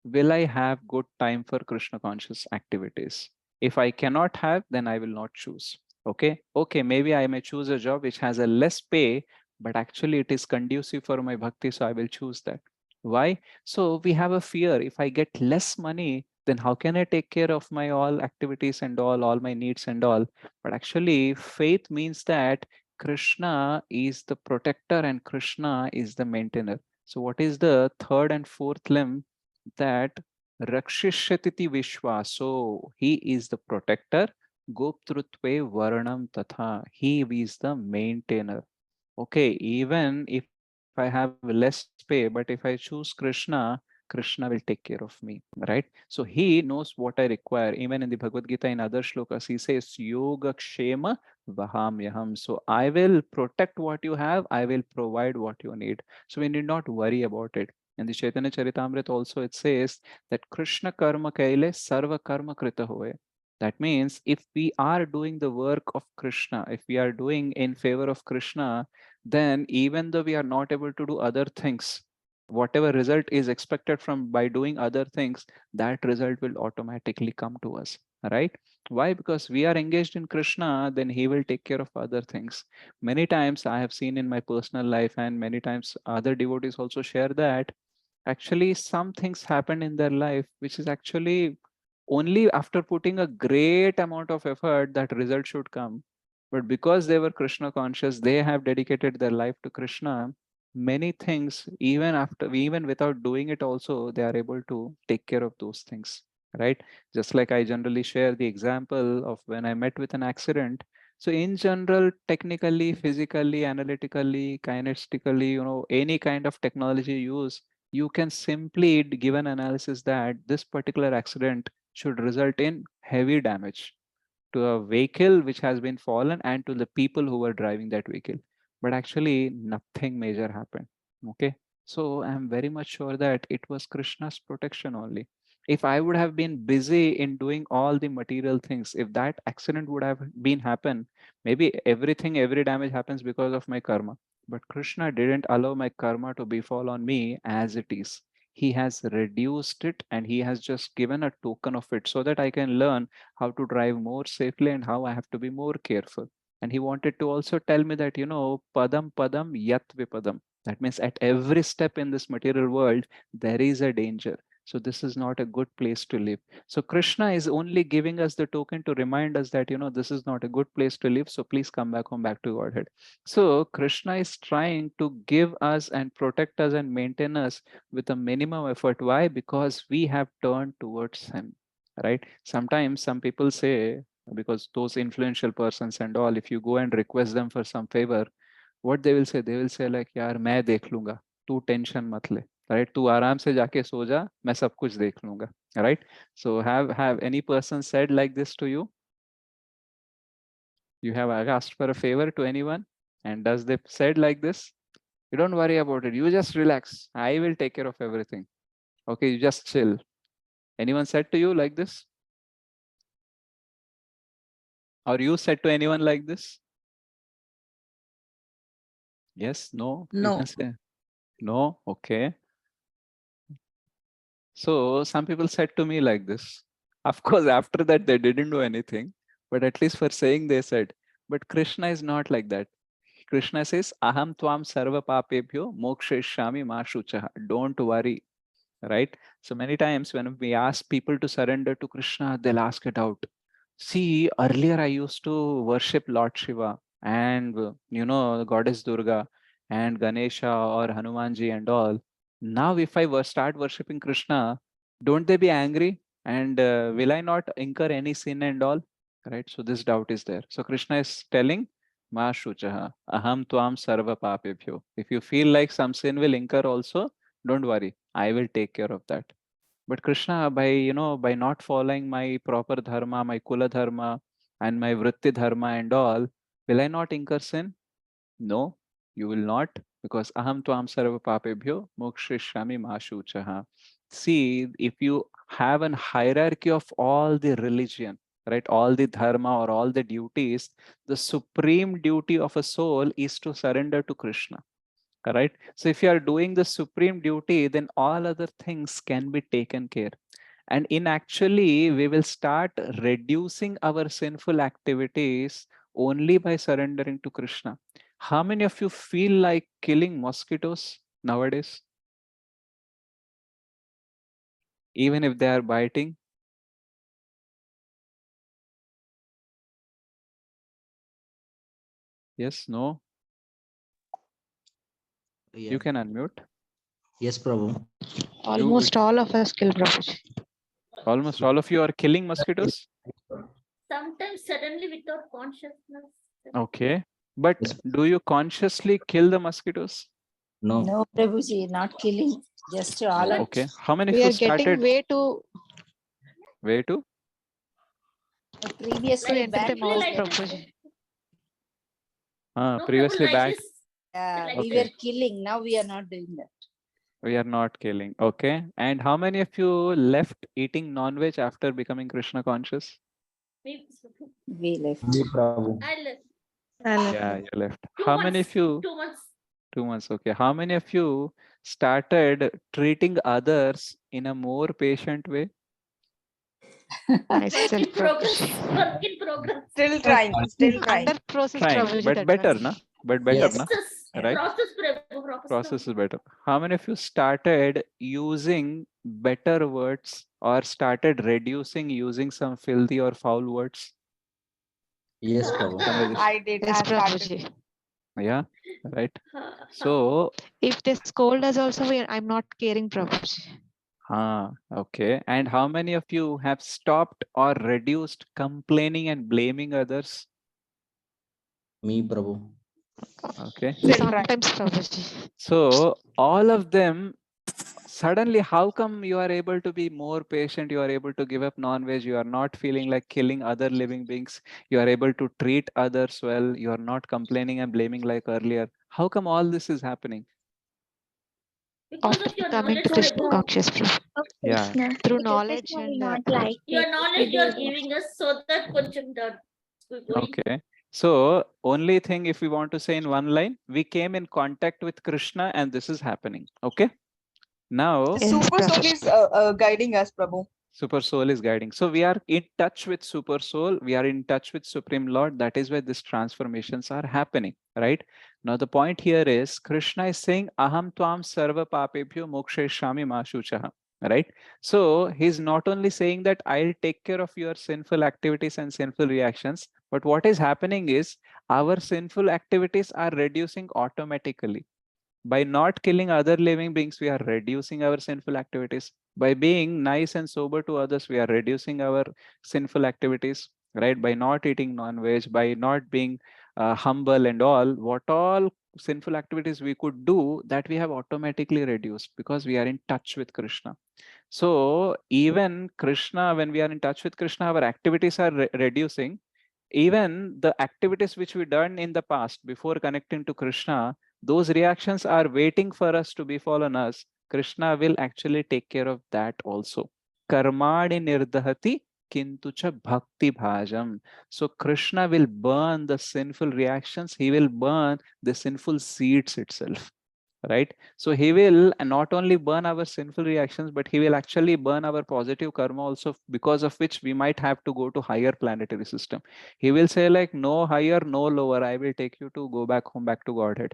will I have good time for Krishna conscious activities? If I cannot have, then I will not choose. Okay, maybe I may choose a job which has a less pay, but actually it is conducive for my bhakti, so I will choose that. Why? So we have a fear, if I get less money, then how can I take care of my all activities and all my needs and all? But actually, faith means that Krishna is the protector and Krishna is the maintainer. So what is the third and fourth limb? That Rakshishyatiti Vishwaso, he is the protector. Goptrutve Varnam Tatha, he is the maintainer. Okay, even if I have less pay, but if I choose Krishna, Krishna will take care of me, right? So he knows what I require. Even in the Bhagavad Gita, in other shlokas, he says, Yoga Kshema Vahamyaham. So I will protect what you have, I will provide what you need. So we need not worry about it. In the Chaitanya Charitamrita also it says that Krishna karma kaile sarva karma krita hoye. That means if we are doing the work of Krishna, if we are doing in favor of Krishna, then even though we are not able to do other things, whatever result is expected from by doing other things, that result will automatically come to us, right? Why? Because we are engaged in Krishna, then he will take care of other things. Many times I have seen in my personal life, and many times other devotees also share that actually some things happen in their life which is actually only after putting a great amount of effort that result should come. But because they were Krishna conscious, they have dedicated their life to Krishna. Many things, even without doing it also, they are able to take care of those things, right? Just like I generally share the example of when I met with an accident. So in general, technically, physically, analytically, kinetically, any kind of technology use, you can simply give an analysis that this particular accident should result in heavy damage to a vehicle which has been fallen and to the people who were driving that vehicle. But actually, nothing major happened. Okay. So I'm very much sure that it was Krishna's protection only. If I would have been busy in doing all the material things, if that accident would have been happen, maybe every damage happens because of my karma. But Krishna didn't allow my karma to befall on me as it is. He has reduced it and he has just given a token of it so that I can learn how to drive more safely and how I have to be more careful. And he wanted to also tell me that, padam padam yat vipadam. That means at every step in this material world, there is a danger. So this is not a good place to live. So Krishna is only giving us the token to remind us that, this is not a good place to live. So please come back home, back to Godhead. So Krishna is trying to give us and protect us and maintain us with a minimum effort. Why? Because we have turned towards him, right? Sometimes some people say, because those influential persons and all, if you go and request them for some favor, what they will say like, yaar main dekh lunga, tu tension mat le, right? Tu aaram se jaake so ja, main sab kuch dekh lunga, right? So have any person said like this to you? You have asked for a favor to anyone, and does they said like this? You don't worry about it, you just relax, I will take care of everything. Okay, you just chill. Anyone said to you like this? Or you said to anyone like this? Yes, no? You No. can say no. Okay. So some people said to me like this. Of course, after that, they didn't do anything, but at least for saying, they said. But Krishna is not like that. Krishna says, Aham tvam sarva papebhyo mokshayishami ma shuchaha. Don't worry, right? So many times when we ask people to surrender to Krishna, they'll ask it out. See, earlier I used to worship Lord Shiva and, Goddess Durga and Ganesha or Hanumanji and all. Now, if I start worshipping Krishna, don't they be angry? And will I not incur any sin and all? Right? So this doubt is there. So Krishna is telling, Ma Shuchaha, Aham Tvam Sarva Papebhyo. If you feel like some sin will incur also, don't worry. I will take care of that. But Krishna, by not following my proper dharma, my kula dharma, and my vritti dharma and all, will I not incur sin? No, you will not, because aham tvam sarva papebhyo mokshishyami ma shuchaha. See, if you have an hierarchy of all the religion, right, all the dharma or all the duties, the supreme duty of a soul is to surrender to Krishna. Right? So if you are doing the supreme duty, then all other things can be taken care. And in actually, we will start reducing our sinful activities only by surrendering to Krishna. How many of you feel like killing mosquitoes nowadays? Even if they are biting? Yes, no? Yeah. You can unmute. Yes, Prabhu. Almost all of us kill Prabhuji. Almost all of you are killing mosquitoes? Sometimes suddenly without consciousness. Okay. But Yes. do you consciously kill the mosquitoes? No. No, Prabhuji, not killing, just all of Okay. How many of We you are getting started? way to Way to? previously Like enter back the simply mouth, like Prabhuji. no, Previously Prabhu, like back. this. we Okay. were killing, now we are not doing that. We are not killing. Okay. And how many of you left eating non-veg after becoming Krishna conscious? We We left. Me, Prabhu. I left Yeah, you left. 2 How many months. of you? 2 months. 2 months. Okay. How many of you started treating others in a more patient way? Myself, Work in progress. Prabhuji. Work in progress. Still trying, still trying. Under process, Trying, Prabhuji, but that better, one. na? But better, Yes. na? Process. Right? Process, Prabhu. Process is better. How many of you started using better words or started reducing using some filthy or foul words? Yes, Prabhu. Conversation. I did. Yes, I started. Prabhuji. Yeah, right. So, If they scold us also, I'm not caring, Prabhuji. okay. And how many of you have stopped or reduced complaining and blaming others? Me, Prabhu. Okay. Still trying. Sometimes, Prabhuji. So all of them, suddenly, how come you are able to be more patient? You are able to give up non-veg. You are not feeling like killing other living beings. You are able to treat others well. You are not complaining and blaming like earlier. How come all this is happening? Because After of your coming knowledge, to Krishna Prabhu. conscious, Prabhu. of Yeah. Krishna. Through Because knowledge Krishna will and not like Your it knowledge if we you're do that. giving us so that కొంచెం going. Okay. So only thing, if we want to say in one line, we came in contact with Krishna and this is happening. Okay. Now, Yes, Super soul Prabhu. is guiding us, Prabhu. Super Soul is guiding. So we are in touch with Super Soul. We are in touch with Supreme Lord. That is why these transformations are happening, right? Now the point here is Krishna is saying, Aham Tvam Sarva Papebhyo Mokshayishami Ma Shuchaha, right? So he's not only saying that I'll take care of your sinful activities and sinful reactions, but what is happening is our sinful activities are reducing automatically. By not killing other living beings, we are reducing our sinful activities. By being nice and sober to others, we are reducing our sinful activities, right? By not eating non-veg, by not being humble and all sinful activities we could do, that we have automatically reduced because we are in touch with Krishna. So even Krishna, when we are in touch with Krishna, our activities are reducing. Even the activities which we done in the past before connecting to Krishna, those reactions are waiting for us to befall on us. Krishna will actually take care of that also. Karmani nirdahati kintu cha bhakti bhajam. So Krishna will burn the sinful reactions. He will burn the sinful seeds itself, right? So he will not only burn our sinful reactions, but he will actually burn our positive karma also, because of which we might have to go to higher planetary system. He will say like, no higher, no lower. I will take you to go back home, back to Godhead.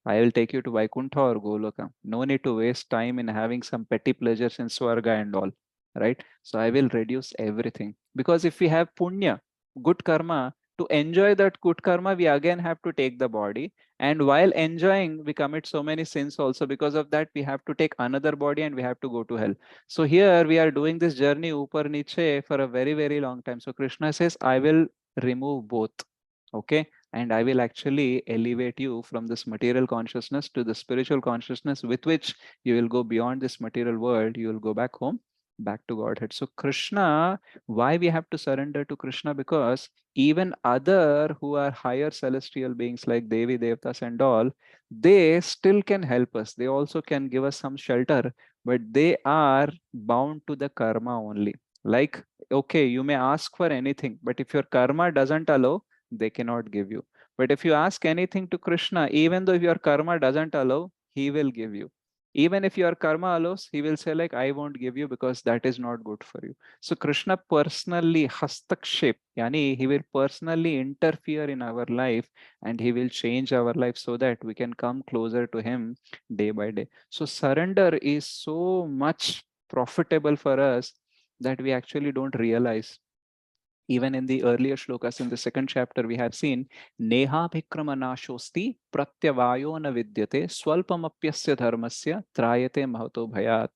I will take you to Vaikuntha or Goloka. No need to waste time in having some petty pleasures in Swarga and all, right? So I will reduce everything. Because if we have punya, good karma, to enjoy that good karma, we again have to take the body. And while enjoying, we commit so many sins also. Because of that, we have to take another body and we have to go to hell. So here we are doing this journey upar niche for a very, very long time. So Krishna says, I will remove both. Okay. And I will actually elevate you from this material consciousness to the spiritual consciousness, with which you will go beyond this material world. You will go back home, back to Godhead. So Krishna, why we have to surrender to Krishna? Because even other who are higher celestial beings like Devi, Devtas and all, they still can help us. They also can give us some shelter, but they are bound to the karma only. Like, okay, you may ask for anything, but if your karma doesn't allow, they cannot give you. But if you ask anything to Krishna, even though your karma doesn't allow, he will give you. Even if your karma allows, he will say like, I won't give you because that is not good for you. So Krishna personally hastakshep, yani he will personally interfere in our life, and he will change our life so that we can come closer to him day by day. So surrender is so much profitable for us that we actually don't realize. Even in the earlier shlokas in the second chapter, we have seen Neha Bhikramanashosti Pratyavayo na vidyate Swalpamapyasya dharmasya Trayate Mahato Bhayat.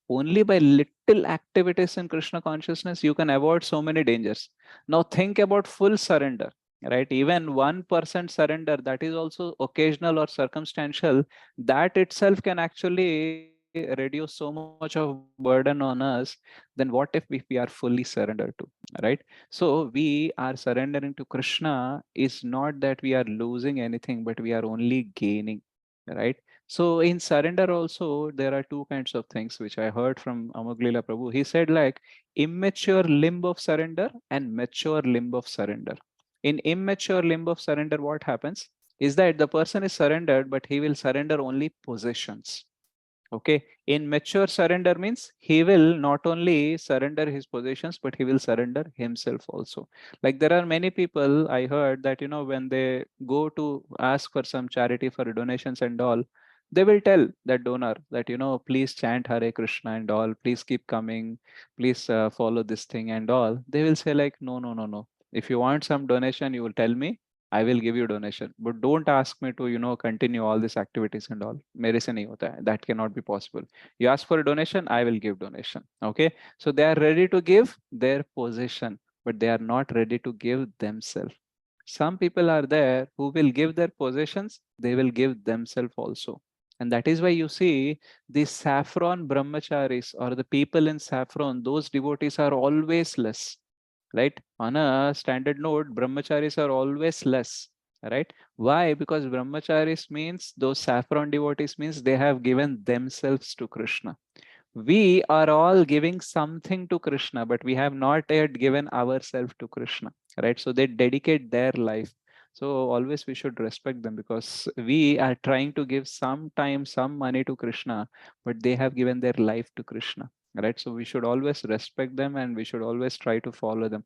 Only by little activities in Krishna consciousness, you can avoid so many dangers. Now think about full surrender, right? Even 1% surrender, that is also occasional or circumstantial, that itself can actually reduce so much of burden on us. Then what if we are fully surrendered to, right? So we are surrendering to Krishna is not that we are losing anything, but we are only gaining, right? So in surrender also, there are two kinds of things which I heard from Amoglila Prabhu. He said like immature limb of surrender and mature limb of surrender. In immature limb of surrender, what happens is that the person is surrendered, but he will surrender only possessions. Okay, in mature surrender means he will not only surrender his possessions, but he will surrender himself also. Like there are many people I heard that, you know, when they go to ask for some charity for donations and all, they will tell that donor that, you know, please chant Hare Krishna and all, please keep coming, please follow this thing and all. They will say like, no, no, no, no. If you want some donation, you will tell me, I will give you donation, but don't ask me to, you know, continue all these activities and all. मेरे से नहीं होता है. That cannot be possible. You ask for a donation, I will give donation. Okay. So they are ready to give their possession, but they are not ready to give themselves. Some people are there who will give their possessions, they will give themselves also. And that is why you see the saffron brahmacharis or the people in saffron, those devotees are always less, right? On a standard note, brahmacharis are always less, right? Why? Because brahmacharis means those saffron devotees means they have given themselves to Krishna. We are all giving something to Krishna, but we have not yet given ourselves to Krishna, right? So they dedicate their life. So always we should respect them, because we are trying to give some time, some money to Krishna, but they have given their life to Krishna, right? So we should always respect them and we should always try to follow them,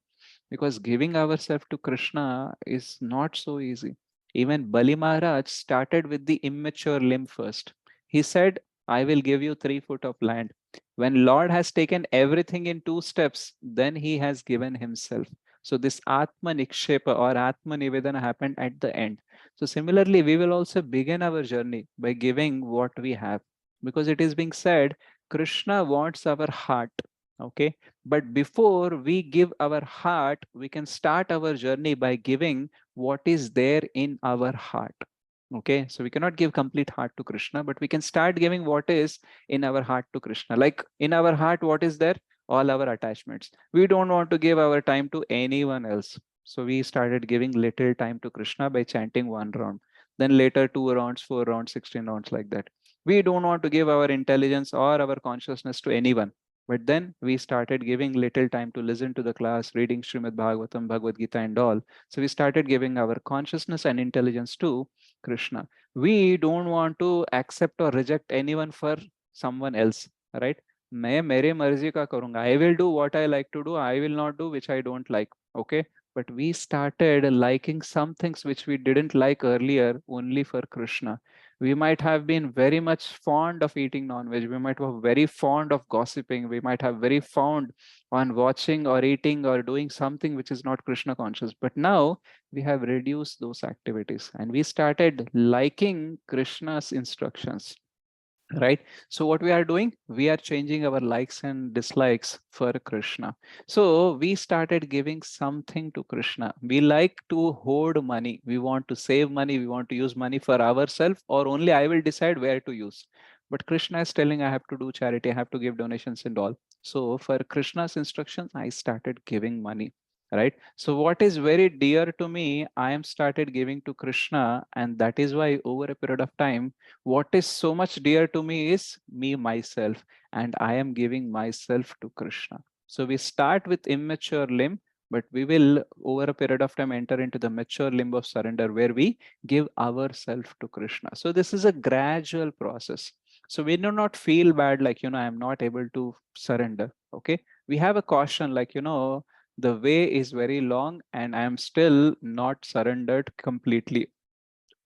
because giving ourselves to Krishna is not so easy. Even Bali Maharaj started with the immature limb first. He said, I will give you 3 foot of land. When Lord has taken everything in 2 steps, then he has given himself. So this Atma Nikshepa or Atma Nivedana happened at the end. So similarly, we will also begin our journey by giving what we have, because it is being said, Krishna wants our heart. Okay. But before we give our heart, we can start our journey by giving what is there in our heart. Okay, so we cannot give complete heart to Krishna, but we can start giving what is in our heart to Krishna. Like in our heart, what is there? All our attachments. We don't want to give our time to anyone else. So we started giving little time to Krishna by chanting 1 round. Then later 2 rounds, 4 rounds, 16 rounds, like that. We don't want to give our intelligence or our consciousness to anyone. But then we started giving little time to listen to the class, reading Srimad Bhagavatam, Bhagavad Gita and all. So we started giving our consciousness and intelligence to Krishna. We don't want to accept or reject anyone for someone else, right? मैं मेरे मर्जी का करूंगा. I will do what I like to do. I will not do which I don't like. Okay. But we started liking some things which we didn't like earlier only for Krishna. We might have been very much fond of eating non-veg. We might have very fond of gossiping. We might have very fond on watching or eating or doing something which is not Krishna conscious. But now we have reduced those activities and we started liking Krishna's instructions, right? So what we are doing, we are changing our likes and dislikes for Krishna. So we started giving something to Krishna. We like to hoard money. We want to save money. We want to use money for ourselves, or only I will decide where to use. But Krishna is telling I have to do charity, I have to give donations and all. So for Krishna's instructions, I started giving money, right? So what is very dear to me, I am started giving to Krishna, and that is why over a period of time, what is so much dear to me is me, myself, and I am giving myself to Krishna. So we start with immature limb, but we will over a period of time enter into the mature limb of surrender, where we give ourselves to Krishna. So this is a gradual process. So we do not feel bad, like, I'm not able to surrender. Okay. We have a caution, like, the way is very long and I am still not surrendered completely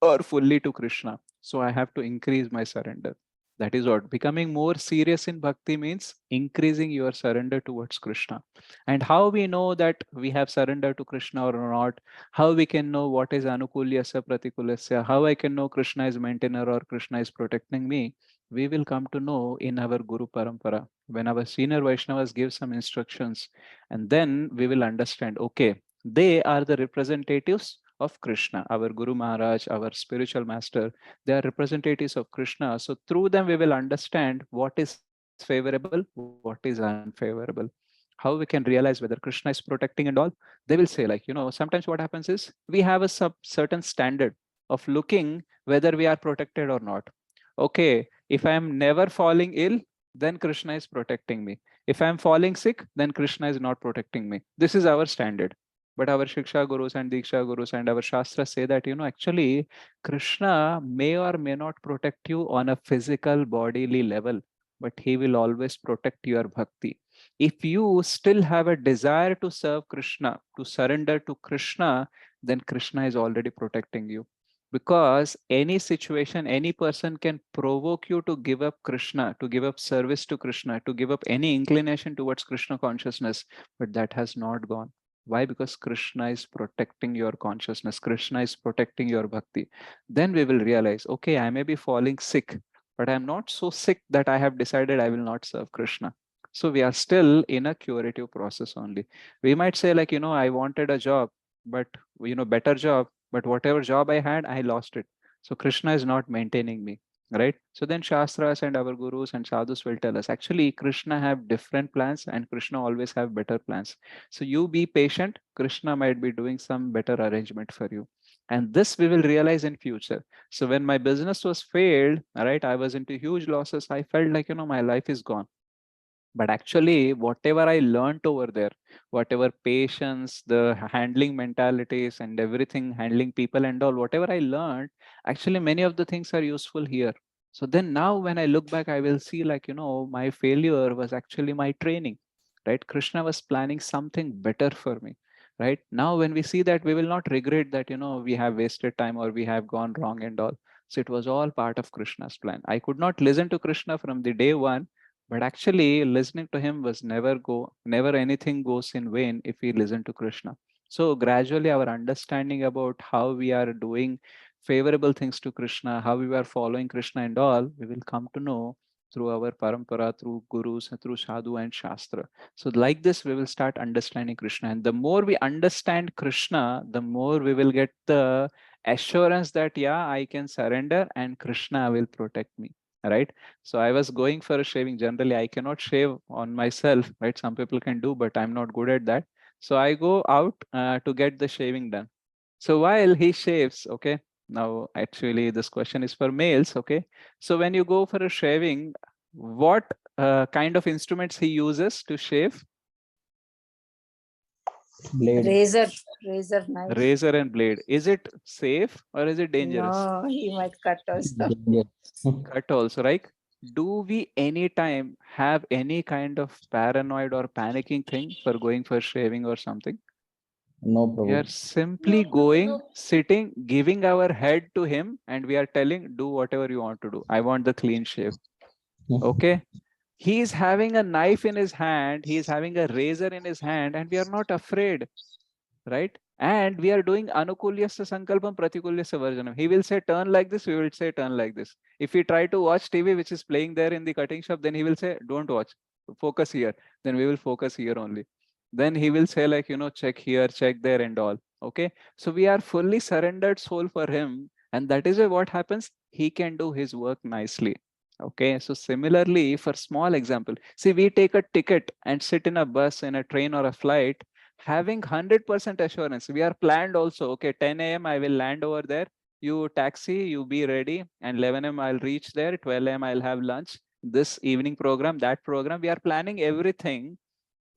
or fully to Krishna. So I have to increase my surrender. That is what becoming more serious in bhakti means, increasing your surrender towards Krishna. And how we know that we have surrendered to Krishna or not, how we can know what is anukulyasya pratikulyasya, how I can know Krishna is maintainer or Krishna is protecting me, we will come to know in our Guru Parampara. When our senior Vaishnavas give some instructions, and then we will understand, okay, they are the representatives of Krishna, our Guru Maharaj, our spiritual master. They are representatives of Krishna. So through them, we will understand what is favorable, what is unfavorable, how we can realize whether Krishna is protecting and all. They will say, like, sometimes what happens is we have a certain standard of looking whether we are protected or not. Okay, if I am never falling ill, then Krishna is protecting me. If I am falling sick, then Krishna is not protecting me. This is our standard. But our Shiksha Gurus and Diksha Gurus and our Shastras say that, actually, Krishna may or may not protect you on a physical bodily level, but he will always protect your bhakti. If you still have a desire to serve Krishna, to surrender to Krishna, then Krishna is already protecting you. Because any situation, any person can provoke you to give up Krishna, to give up service to Krishna, to give up any inclination towards Krishna consciousness, but that has not gone. Why? Because Krishna is protecting your consciousness. Krishna is protecting your bhakti. Then we will realize, okay, I may be falling sick, but I'm not so sick that I have decided I will not serve Krishna. So we are still in a curative process only. We might say, like, I wanted a job, but, better job, but whatever job I had, I lost it. So Krishna is not maintaining me, right? So then Shastras and our gurus and sadhus will tell us, actually, Krishna have different plans and Krishna always have better plans. So you be patient. Krishna might be doing some better arrangement for you. And this we will realize in future. So when my business was failed, all right, I was into huge losses. I felt like, my life is gone. But actually, whatever I learned over there, whatever patience, the handling mentalities and everything, handling people and all, whatever I learned, actually many of the things are useful here. So then now when I look back, I will see like, my failure was actually my training, right? Krishna was planning something better for me, right? Now when we see that, we will not regret that, we have wasted time or we have gone wrong and all. So it was all part of Krishna's plan. I could not listen to Krishna from the day one, but actually, listening to him was never anything goes in vain if we listen to Krishna. So gradually, our understanding about how we are doing favorable things to Krishna, how we are following Krishna and all, we will come to know through our parampara, through gurus, and through sadhu and shastra. So like this, we will start understanding Krishna. And the more we understand Krishna, the more we will get the assurance that, yeah, I can surrender and Krishna will protect me, right? So I was going for a shaving. Generally, I cannot shave on myself, right? Some people can do, but I'm not good at that. So I go out to get the shaving done. So while he shaves, okay, now actually this question is for males, okay. So when you go for a shaving, what kind of instruments he uses to shave? Blade. Razor knife. Razor and blade. Is it safe or is it dangerous? No, he might cut us. Danger. Cut also, right? Do we anytime have any kind of paranoid or panicking thing for going for shaving or something? No, We are Prabhu. simply going, sitting, giving our head to him, and we are telling, do whatever you want to do. I want the clean shave. Okay. He is having a knife in his hand, he is having a razor in his hand, and we are not afraid, right? And we are doing anukulyasya sankalpam pratikulyasya varjanam. He will say turn like this, we will say turn like this. If we try to watch TV which is playing there in the cutting shop, then he will say don't watch, focus here. Then we will focus here only. Then he will say like, check here, check there and all. Okay. So we are fully surrendered soul for him. And that is why what happens, he can do his work nicely. Okay. So similarly, for small example, see, we take a ticket and sit in a bus, in a train or a flight, having 100% assurance. We are planned also. Okay, 10 a.m. I will land over there. You taxi, you be ready. And 11 a.m. I'll reach there. 12 a.m. I'll have lunch. This evening program, that program. We are planning everything,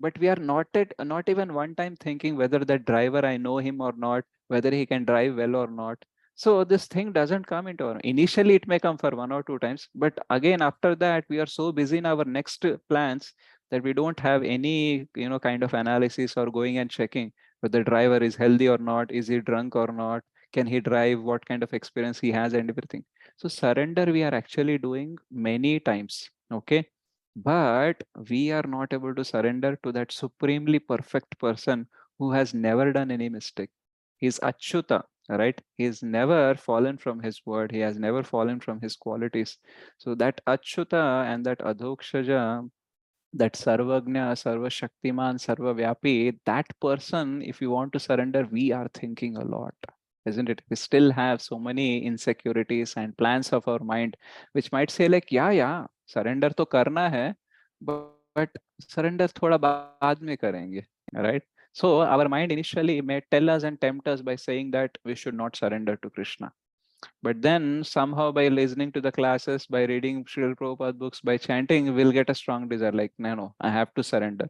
but we are not even one time thinking whether that driver, I know him or not, whether he can drive well or not. So this thing doesn't come into our, initially it may come for 1 or 2 times, but again after that we are so busy in our next plans that we don't have any kind of analysis or going and checking whether the driver is healthy or not, is he drunk or not, can he drive, what kind of experience he has and everything. So surrender we are actually doing many times. Okay. But we are not able to surrender to that supremely perfect person who has never done any mistake. He's Achyuta, right? He's never fallen from his word. He has never fallen from his qualities. So that Achyuta and that Adhokshaja, that Sarvagnya, Sarva Shaktiman, Sarva Vyapi, that person, if you want to surrender, we are thinking a lot, isn't it? We still have so many insecurities and plans of our mind, which might say like, yeah, surrender to karna hai, but surrender thoda baad mein karenge, right? So our mind initially may tell us and tempt us by saying that we should not surrender to Krishna. But then somehow by listening to the classes, by reading Srila Prabhupada books, by chanting, we'll get a strong desire like, no, I have to surrender.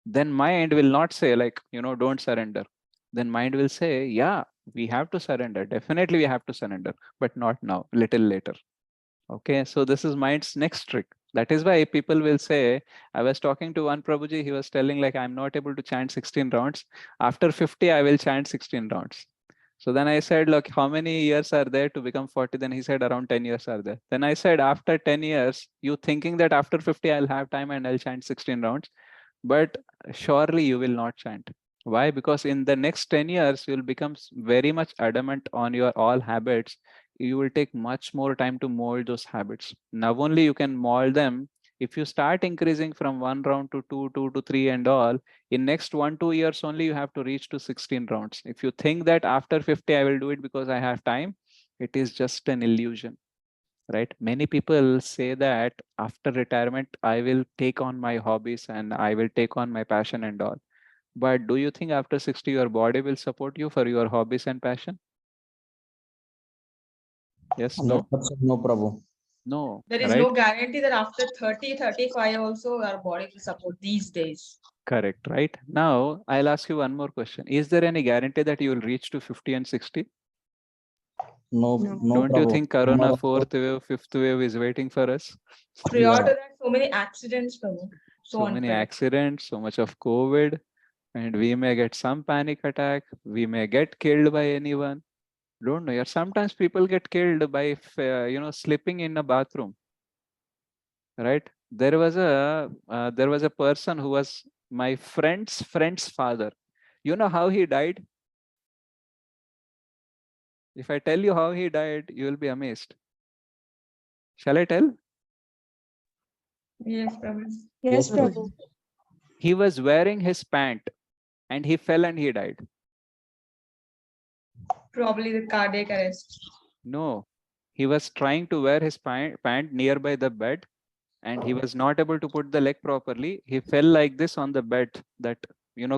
Then mind will not say like, don't surrender. Then mind will say, yeah, we have to surrender. Definitely we have to surrender, but not now, little later. Okay, so this is mind's next trick. That is why people will say, I was talking to one Prabhuji, he was telling like, I'm not able to chant 16 rounds. After 50, I will chant 16 rounds. So then I said, look, how many years are there to become 40? Then he said around 10 years are there. Then I said, after 10 years, you thinking that after 50, I'll have time and I'll chant 16 rounds, but surely you will not chant. Why? Because in the next 10 years, you'll become very much adamant on your all habits. You will take much more time to mold those habits. Now only you can mold them. If you start increasing from 1 round to 2 to 3 and all, in next 1 2 years only you have to reach to 16 rounds. If you think that after 50 I will do it because I have time, it is just an illusion, right? Many people say that after retirement I will take on my hobbies and I will take on my passion and all. But do you think after 60 your body will support you for your hobbies and passion? Yes, no? 100% no, Prabhu. No, There is right? no guarantee that after 30, 35 also our body will support these days. Correct, right? Now, I'll ask you one more question. Is there any guarantee that you will reach to 50 and 60? No, No. no, Don't you Prabhu. think Corona Tomorrow, fourth wave, fifth wave is waiting for us? Prior yeah, to that, so many accidents, Prabhu. So many unpredictable. accidents, so much of COVID, and we may get some panic attack. We may get killed by anyone. Don't know. Yeah, sometimes people get killed by, sleeping in a bathroom. Right? There was a person who was my friend's father. You know how he died? If I tell you how he died, you will be amazed. Shall I tell? Yes, Prabhu. Yes, Yes, Prabhu. Prabhu. He was wearing his pant and he fell and he died. Probably the cardiac arrest. No, he was trying to wear his pant nearby the bed and he was not able to put the leg properly. He fell like this on the bed, that,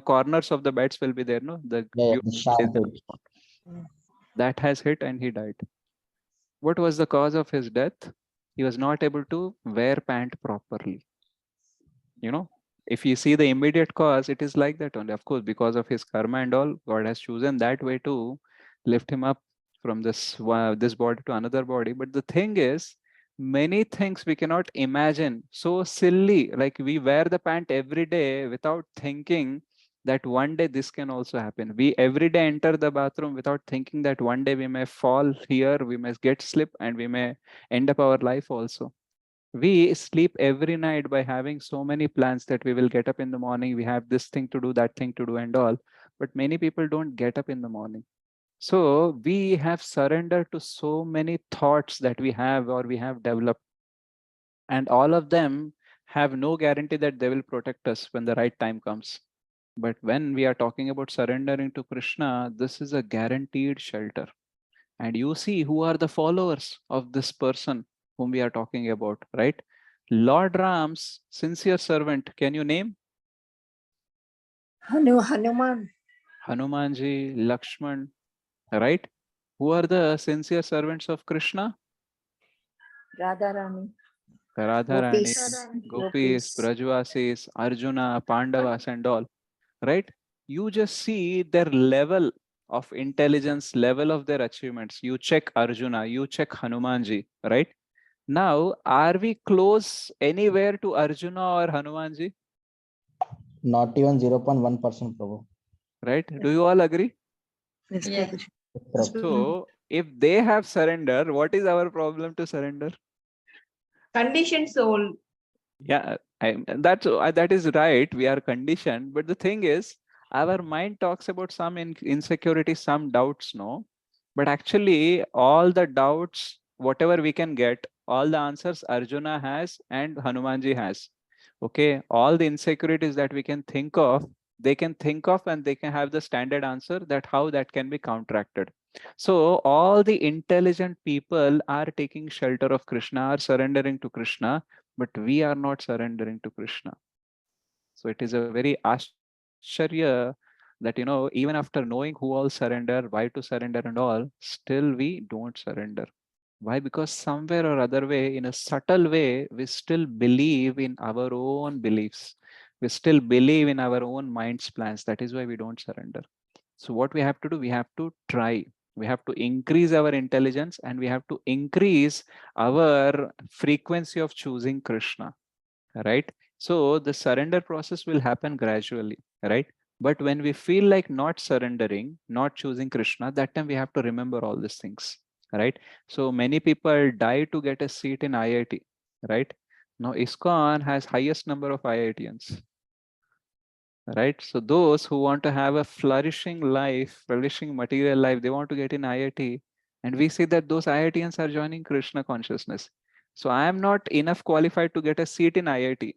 corners of the beds will be there, no? The Yeah, the beautiful sharp place that edge. was found. That has hit and he died. What was the cause of his death? He was not able to wear pant properly. If you see the immediate cause, it is like that only. Of course, because of his karma and all, God has chosen that way to lift him up from this body to another body. But the thing is, many things we cannot imagine. So silly, like we wear the pant every day without thinking that one day this can also happen. We every day enter the bathroom without thinking that one day we may fall here, we may get slip, and we may end up our life also. We sleep every night by having so many plans that we will get up in the morning, we have this thing to do, that thing to do and all, but many people don't get up in the morning. So we have surrendered to so many thoughts that we have or we have developed, and all of them have no guarantee that they will protect us when the right time comes. But when we are talking about surrendering to Krishna, this is a guaranteed shelter. And you see who are the followers of this person whom we are talking about, right? Lord Ram's sincere servant, can you name? Hanuman, Hanumanji, Lakshman, right? Who are the sincere servants of Krishna? Radharani, Radharani, Gopis, Gopis, Brajvasis, Arjuna, Pandavas and all, right? You just see their level of intelligence, level of their achievements. You check Arjuna, you check Hanumanji, right? Now, are we close anywhere to Arjuna or Hanumanji? Not even 0.1%, Prabhu. Right? Do you all agree? Yes. Yes, Prabhu. So, if they have surrender, what is our problem to surrender? Conditioned soul. Yeah, that is right. We are conditioned, but the thing is, our mind talks about some insecurity, some doubts, no. But actually, all the doubts, whatever we can get, all the answers Arjuna has and Hanumanji has. Okay, all the insecurities that we can think of, they can think of and they can have the standard answer that how that can be counteracted. So all the intelligent people are taking shelter of Krishna, are surrendering to Krishna, but we are not surrendering to Krishna. So it is a very ashcharya that, even after knowing who all surrender, why to surrender and all, still we don't surrender. Why? Because somewhere or other way, in a subtle way, we still believe in our own beliefs. We still believe in our own mind's plans. That is why we don't surrender. So what we have to do, we have to try. We have to increase our intelligence and we have to increase our frequency of choosing Krishna, right? So the surrender process will happen gradually, right? But when we feel like not surrendering, not choosing Krishna, that time we have to remember all these things, right? So many people die to get a seat in IIT, right? Now ISKCON has highest number of IITians, right? So those who want to have a flourishing life, flourishing material life, they want to get in IIT, and we see that those IITians are joining Krishna consciousness. So I am not enough qualified to get a seat in IIT,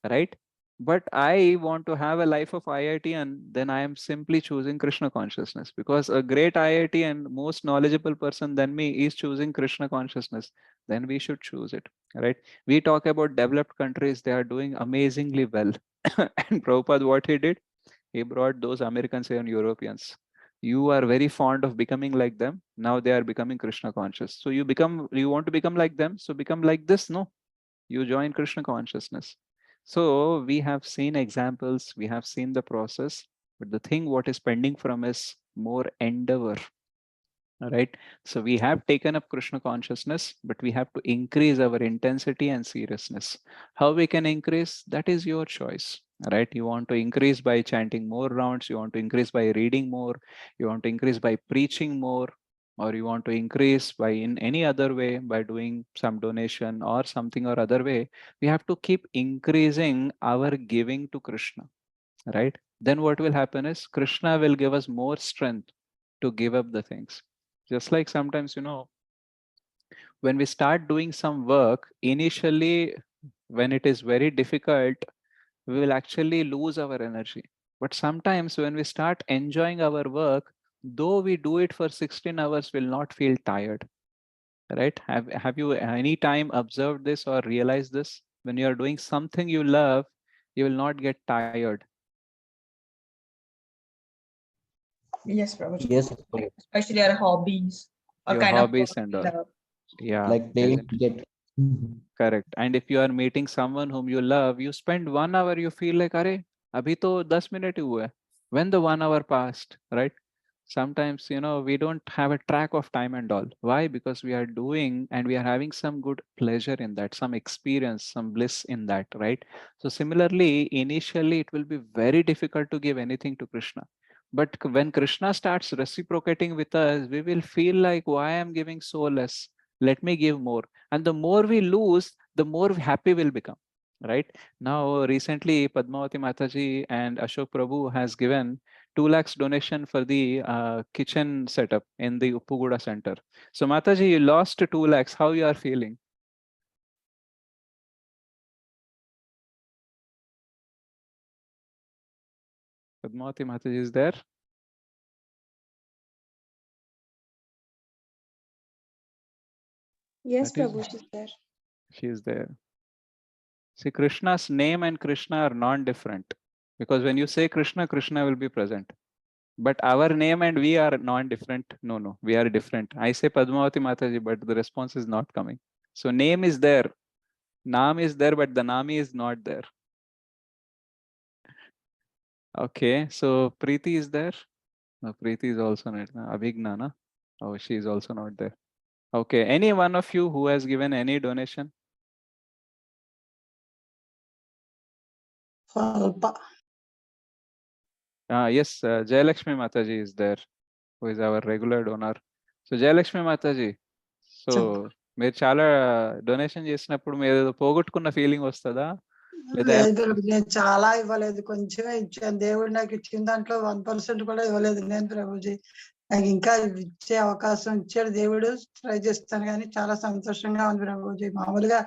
right? But I want to have a life of IITian, then I am simply choosing Krishna consciousness, because a great IIT and most knowledgeable person than me is choosing Krishna consciousness. Then we should choose it, right? We talk about developed countries, they are doing amazingly well. And Prabhupada, what he did? He brought those Americans and Europeans. You are very fond of becoming like them. Now they are becoming Krishna conscious. So you want to become like them. So become like this. No, you join Krishna consciousness. So we have seen examples, we have seen the process, but the thing what is pending from us more endeavor. All right. So we have taken up Krishna consciousness, but we have to increase our intensity and seriousness. How we can increase, that is your choice. Right. You want to increase by chanting more rounds, you want to increase by reading more, you want to increase by preaching more, or you want to increase by in any other way by doing some donation or something or other way. We have to keep increasing our giving to Krishna. Right. Then what will happen is Krishna will give us more strength to give up the things. Just like sometimes, when we start doing some work, initially, when it is very difficult, we will actually lose our energy. But sometimes when we start enjoying our work, though we do it for 16 hours, we'll not feel tired. Right? Have you any time observed this or realized this? When you are doing something you love, you will not get tired. Yes, Prabhuji. Yes, Prabhu. Especially our hobbies or Your kind of hobbies work and we all. love. Yeah. Like playing Isn't cricket. correct. And if you are meeting someone whom you love, you spend 1 hour, you feel like, Are, abhi to 10 minute hi hua hai. When the 1 hour passed, right? Sometimes, we don't have a track of time and all. Why? Because we are doing and we are having some good pleasure in that, some experience, some bliss in that, right? So similarly, initially, it will be very difficult to give anything to Krishna. But when Krishna starts reciprocating with us, we will feel like, why I'm giving so less? Let me give more. And the more we lose, the more happy we'll become. Right now, recently, Padmavati Mataji and Ashok Prabhu has given 2 lakhs donation for the kitchen setup in the Uppuguda center. So Mataji, you lost 2 lakhs. How you are feeling? Padmavati Mataji is there? Yes, That is, Prabhu, she's there. she is there. See, Krishna's name and Krishna are non-different. Because when you say Krishna, Krishna will be present. But our name and we are non-different. No, we are different. I say Padmavati Mataji, but the response is not coming. So name is there. Naam is there, but the Nami is not there. Okay, so Preeti is there. No, Preeti is also not. Abhigna, na? Oh, she is also not there. Okay, any one of you who has given any donation? Yes, Jayalakshmi Mataji is there, who is our regular donor. So Jayalakshmi Mataji, so మీరు చాలా donation చేసినప్పుడు మీరు ఏదో పోగొట్టుకున్న feeling వస్తుందా? లేదా లేదు నేను చాలా ఇవ్వలేదు, కొంచెమే ఇచ్చాను. దేవుడు నాకు ఇచ్చిన దాంట్లో 1% కూడా ఇవ్వలేదు నేను ప్రభుజీ. నాకు ఇంకా ఇచ్చే అవకాశం ఇచ్చాడు దేవుడు, ట్రై చేస్తాను. కానీ చాలా సంతోషంగా ఉంది ప్రభుజీ. మామూలుగా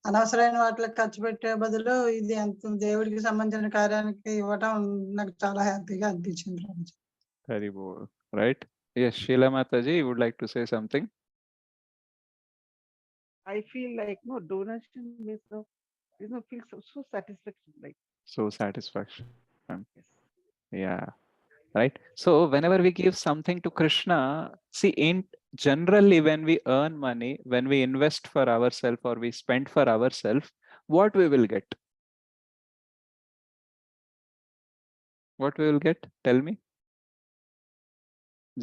అనవసరమైన వాటికి ఖర్చు పెట్టే బదులు ఇది ఎంత దేవుడికి సంబంధించిన కార్యానికి ఇవ్వటం నాకు చాలా హ్యాపీగా అనిపించింది Prabhuji. Very good, right? Yes, Sheila Mataji, you would like to say something? I feel like no donation means no, feel so satisfaction, like So satisfaction. yes. Yeah. Right. So whenever we give something to Krishna, see, in generally when we earn money, when we invest for ourselves or we spend for ourselves, what we will get? What we will get? Tell me.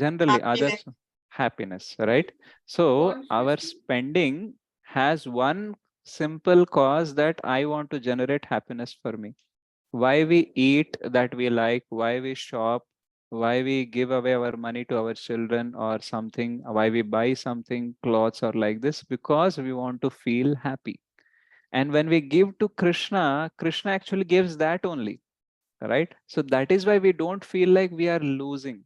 Generally, others happiness, right? So our spending has one simple cause, that I want to generate happiness for me. Why we eat that we like, why we shop, why we give away our money to our children or something, why we buy something, clothes or like this, because we want to feel happy. And when we give to Krishna, Krishna actually gives that only, right? So that is why we don't feel like we are losing.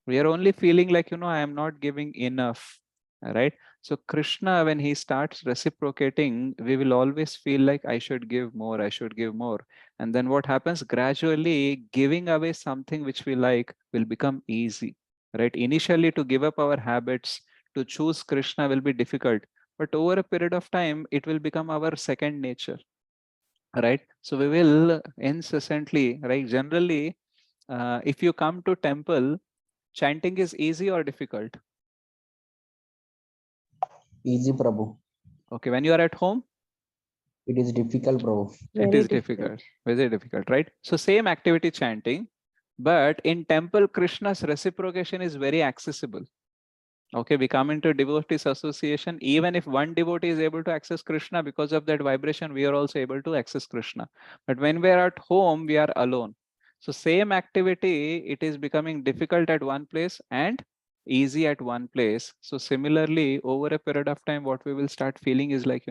We are only feeling like, I am not giving enough, right? So Krishna, when he starts reciprocating, we will always feel like I should give more, I should give more. And then what happens, gradually giving away something which we like will become easy, right? Initially, to give up our habits, to choose Krishna will be difficult, but over a period of time it will become our second nature, right? So we will incessantly, right? Generally, if you come to temple, chanting is easy or difficult? Easy, Prabhu. Okay, when you are at home, It is difficult, Prabhu. it is difficult, very difficult, right? So same activity chanting, but in temple, Krishna's reciprocation is very accessible. Okay, we come into devotees association. Even if one devotee is able to access Krishna, because of that vibration, we are also able to access Krishna. But when we are at home, we are alone. So same activity, it is becoming difficult at one place and easy at one place. So similarly, over a period of time, what we will start feeling is like,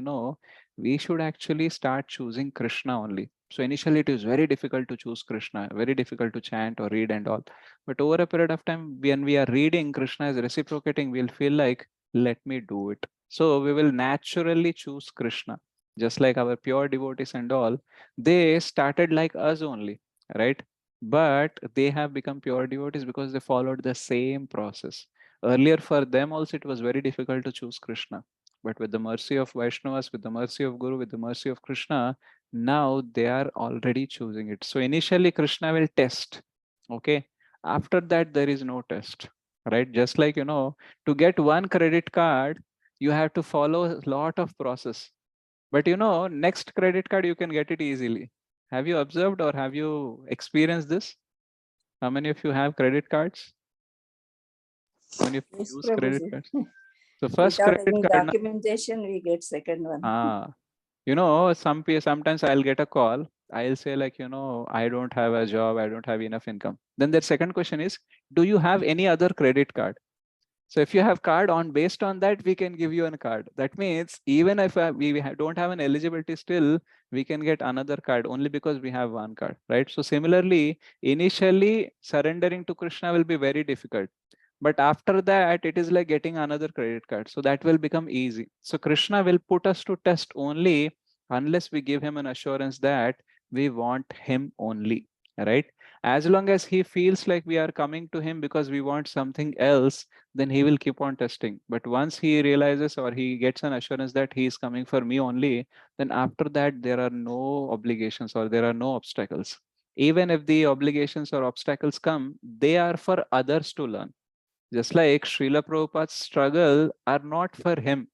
we should actually start choosing Krishna only. So initially it is very difficult to choose Krishna, very difficult to chant or read and all. But over a period of time, when we are reading, Krishna is reciprocating, we'll feel like, let me do it. So we will naturally choose Krishna. Just like our pure devotees and all, they started like us only, right? But they have become pure devotees because they followed the same process. Earlier for them also, it was very difficult to choose Krishna. But with the mercy of Vaishnavas, with the mercy of Guru, with the mercy of Krishna, now they are already choosing it. So initially Krishna will test. Okay. After that, there is no test, right? Just like, to get one credit card, you have to follow a lot of process. But next credit card, you can get it easily. Have you observed or have you experienced this? How many of you have credit cards? How many of you Yes, use credit Prabhuji. cards? So first Without credit any card. documentation, we get second one. Sometimes I'll get a call. I'll say like, I don't have a job. I don't have enough income. Then their second question is, do you have any other credit card? So if you have card based on that, we can give you a card. That means even if we don't have an eligibility still, we can get another card only because we have one card, right? So similarly, initially surrendering to Krishna will be very difficult. But after that, it is like getting another credit card. So that will become easy. So Krishna will put us to test only unless we give him an assurance that we want him only, right? As long as he feels like we are coming to him because we want something else, then he will keep on testing. But once he realizes or he gets an assurance that he is coming for me only, then after that, there are no obligations or there are no obstacles. Even if the obligations or obstacles come, they are for others to learn. Just like Srila Prabhupada's struggle are not for him,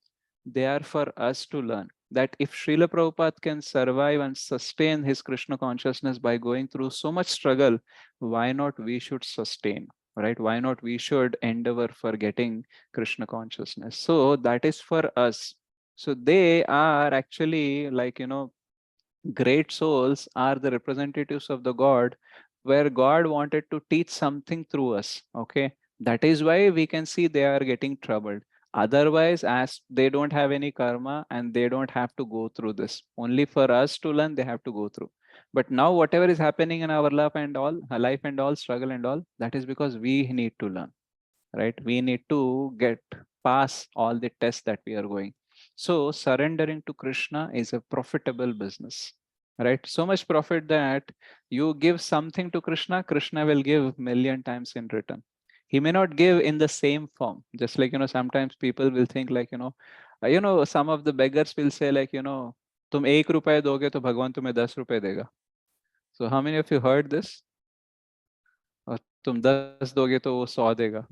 they are for us to learn. That if Srila Prabhupada can survive and sustain his Krishna consciousness by going through so much struggle, why not we should sustain, right? Why not we should endeavor for getting Krishna consciousness? So that is for us. So they are actually like, great souls are the representatives of the God, where God wanted to teach something through us. Okay. That is why we can see they are getting troubled. Otherwise, as they don't have any karma and they don't have to go through this. Only for us to learn, they have to go through. But now, whatever is happening in our life and all, struggle and all, that is because we need to learn, right? We need to get past all the tests that we are going. So surrendering to Krishna is a profitable business, right? So much profit that you give something to Krishna, Krishna will give million times in return. He may not give in the same form. Just like, sometimes people will think like, some of the beggars will say like, तुम 1 रुपए दोगे तो भगवान तुम्हें 10 रुपए देगा. So how many of you heard this? और तुम 10 दोगे तो वो 100 देगा.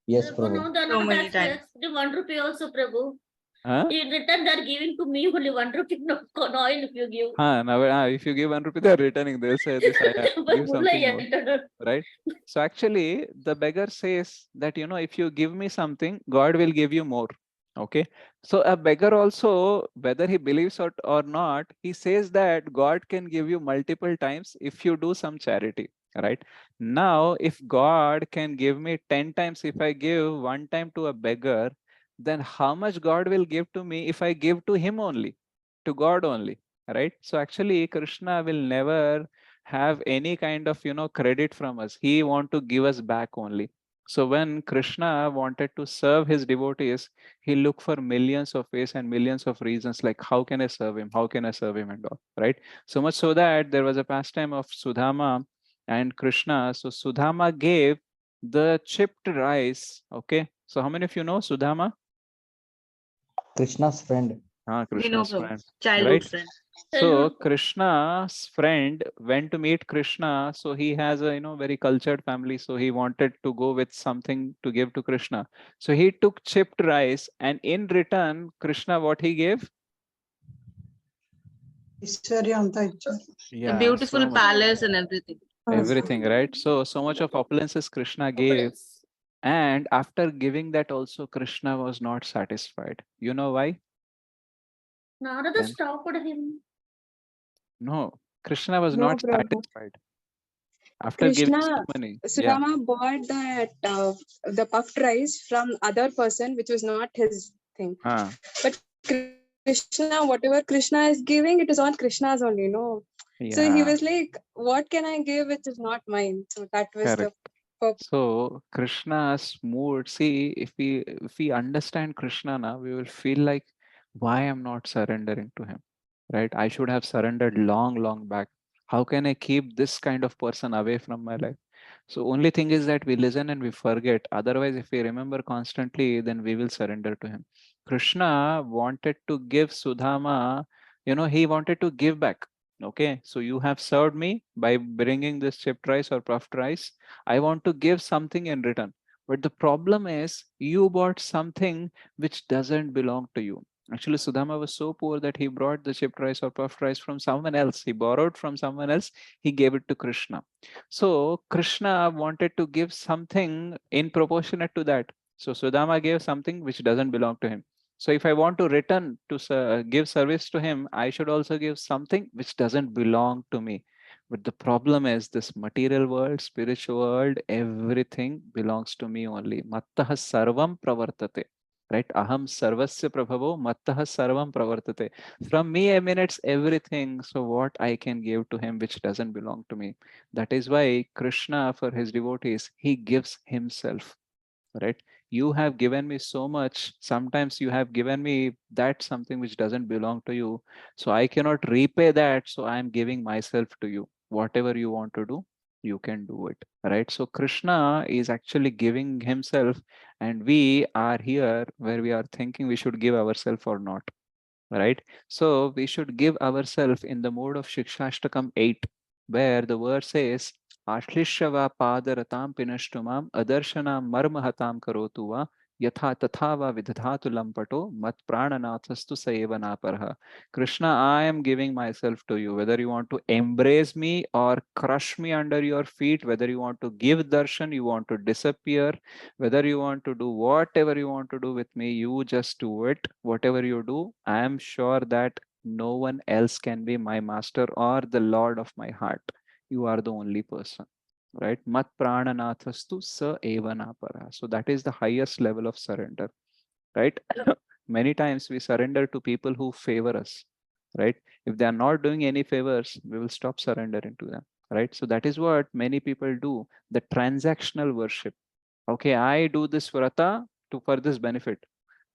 Yes, Prabhu, Prabhu. no, they're So not many actually times. accepting 1 rupee also, Prabhu. Huh? In return, they're giving to me only 1 rupee no coin if you give. Now, if you give 1 rupee, they're returning. They'll say this, give something more, right? So actually, the beggar says that, if you give me something, God will give you more. Okay. So a beggar also, whether he believes or not, he says that God can give you multiple times if you do some charity, right? Now, if God can give me 10 times, if I give 1 time to a beggar, then how much God will give to me if I give to him only, to God only, right? So actually Krishna will never have any kind of, credit from us. He want to give us back only. So when Krishna wanted to serve his devotees, he looked for millions of ways and millions of reasons, like how can I serve him? How can I serve him and all, right? So much so that there was a pastime of Sudama and Krishna. So Sudama gave the chipped rice. Okay. So how many of you know Sudama? Krishna's friend. Ah, We know, Krishna's Prabhu. friend, Childhood right? friend. So Childhood. Krishna's friend went to meet Krishna. So he has a very cultured family. So he wanted to go with something to give to Krishna. So he took chipped rice, and in return, Krishna, what he gave? ఐశ్వర్యం అంతా ఇచ్చారు. A Yeah, beautiful so much, palace and everything. everything, right? So much of opulences Krishna gave, Opulence. and after giving that also, Krishna was not satisfied. You know why? Narada Then stopped him. no, Krishna was No, not Prabhu. satisfied after giving so Krishna, many. Yeah. Sudama bought that the puffed rice from other person, which was not his thing. Ah, But Krishna, whatever Krishna is giving, it is all Krishna's only, no. So he yeah, was like, what can I give which is not mine? So that was the correct. purpose. So Krishna's mood, see, if we understand Krishna now, we will feel like, why I'm not surrendering to him, right? I should have surrendered long, long back. How can I keep this kind of person away from my life? So only thing is that we listen and we forget. Otherwise, if we remember constantly, then we will surrender to him. Krishna wanted to give Sudama, he wanted to give back. Okay, so you have served me by bringing this chipped rice or puffed rice. I want to give something in return. But the problem is you bought something which doesn't belong to you. Actually, Sudama was so poor that he brought the chipped rice or puffed rice from someone else. He borrowed from someone else. He gave it to Krishna. So Krishna wanted to give something in proportionate to that. So Sudama gave something which doesn't belong to him. So if I want to return to give service to him, I should also give something which doesn't belong to me. But the problem is this material world, spiritual world, everything belongs to me only. Mattah sarvam pravartate. Right? Aham sarvasya prabhavo mattah sarvam pravartate. From me emanates everything. So what I can give to him which doesn't belong to me. That is why Krishna, for his devotees, he gives himself. Right? You have given me so much. Sometimes you have given me that something which doesn't belong to you. So I cannot repay that. So I am giving myself to you. Whatever you want to do, you can do it. Right? So Krishna is actually giving himself, and we are here where we are thinking we should give ourselves or not. Right? So we should give ourselves in the mode of Shikshashtakam 8, where the verse says, Ashlishyava padaratam pinashtumam adarshana marmahatam karotu va yatha tatha va vidhatu lampato mat prananathastu saeva naparha. Krishna, I am giving myself to you. Whether you want to embrace me or crush me under your feet, whether you want to give darshan, you want to disappear, whether you want to do whatever you want to do with me, you just do it. Whatever you do, I am sure that no one else can be my master or the Lord of my heart. You are the only person, right? Mat prananathastu sa evanapara. So that is the highest level of surrender, right? Many times we surrender to people who favor us, right? If they are not doing any favors, we will stop surrendering to them, right? So that is what many people do, the transactional worship. Okay, I do this vrata for this benefit.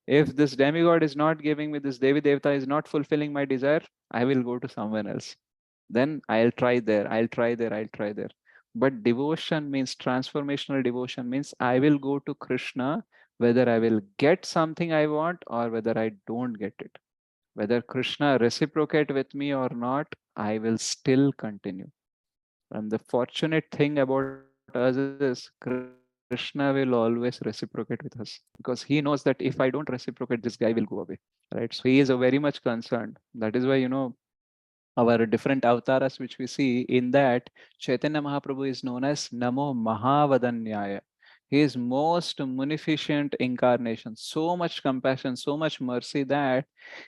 If this demigod is not giving me, this Devi Devata is not fulfilling my desire, I will go to someone else. Then I'll try there, I'll try there, I'll try there. But devotion means, transformational devotion means, I will go to Krishna whether I will get something I want or whether I don't get it. Whether Krishna reciprocate with me or not, I will still continue. And the fortunate thing about us is Krishna will always reciprocate with us, because he knows that if I don't reciprocate, this guy will go away. Right? So he is a very much concerned. That is why, our different avatars which we see, in that Chaitanya Mahaprabhu is known as Namo Mahavadanyaya. He is most munificent incarnation, so much compassion, so much mercy that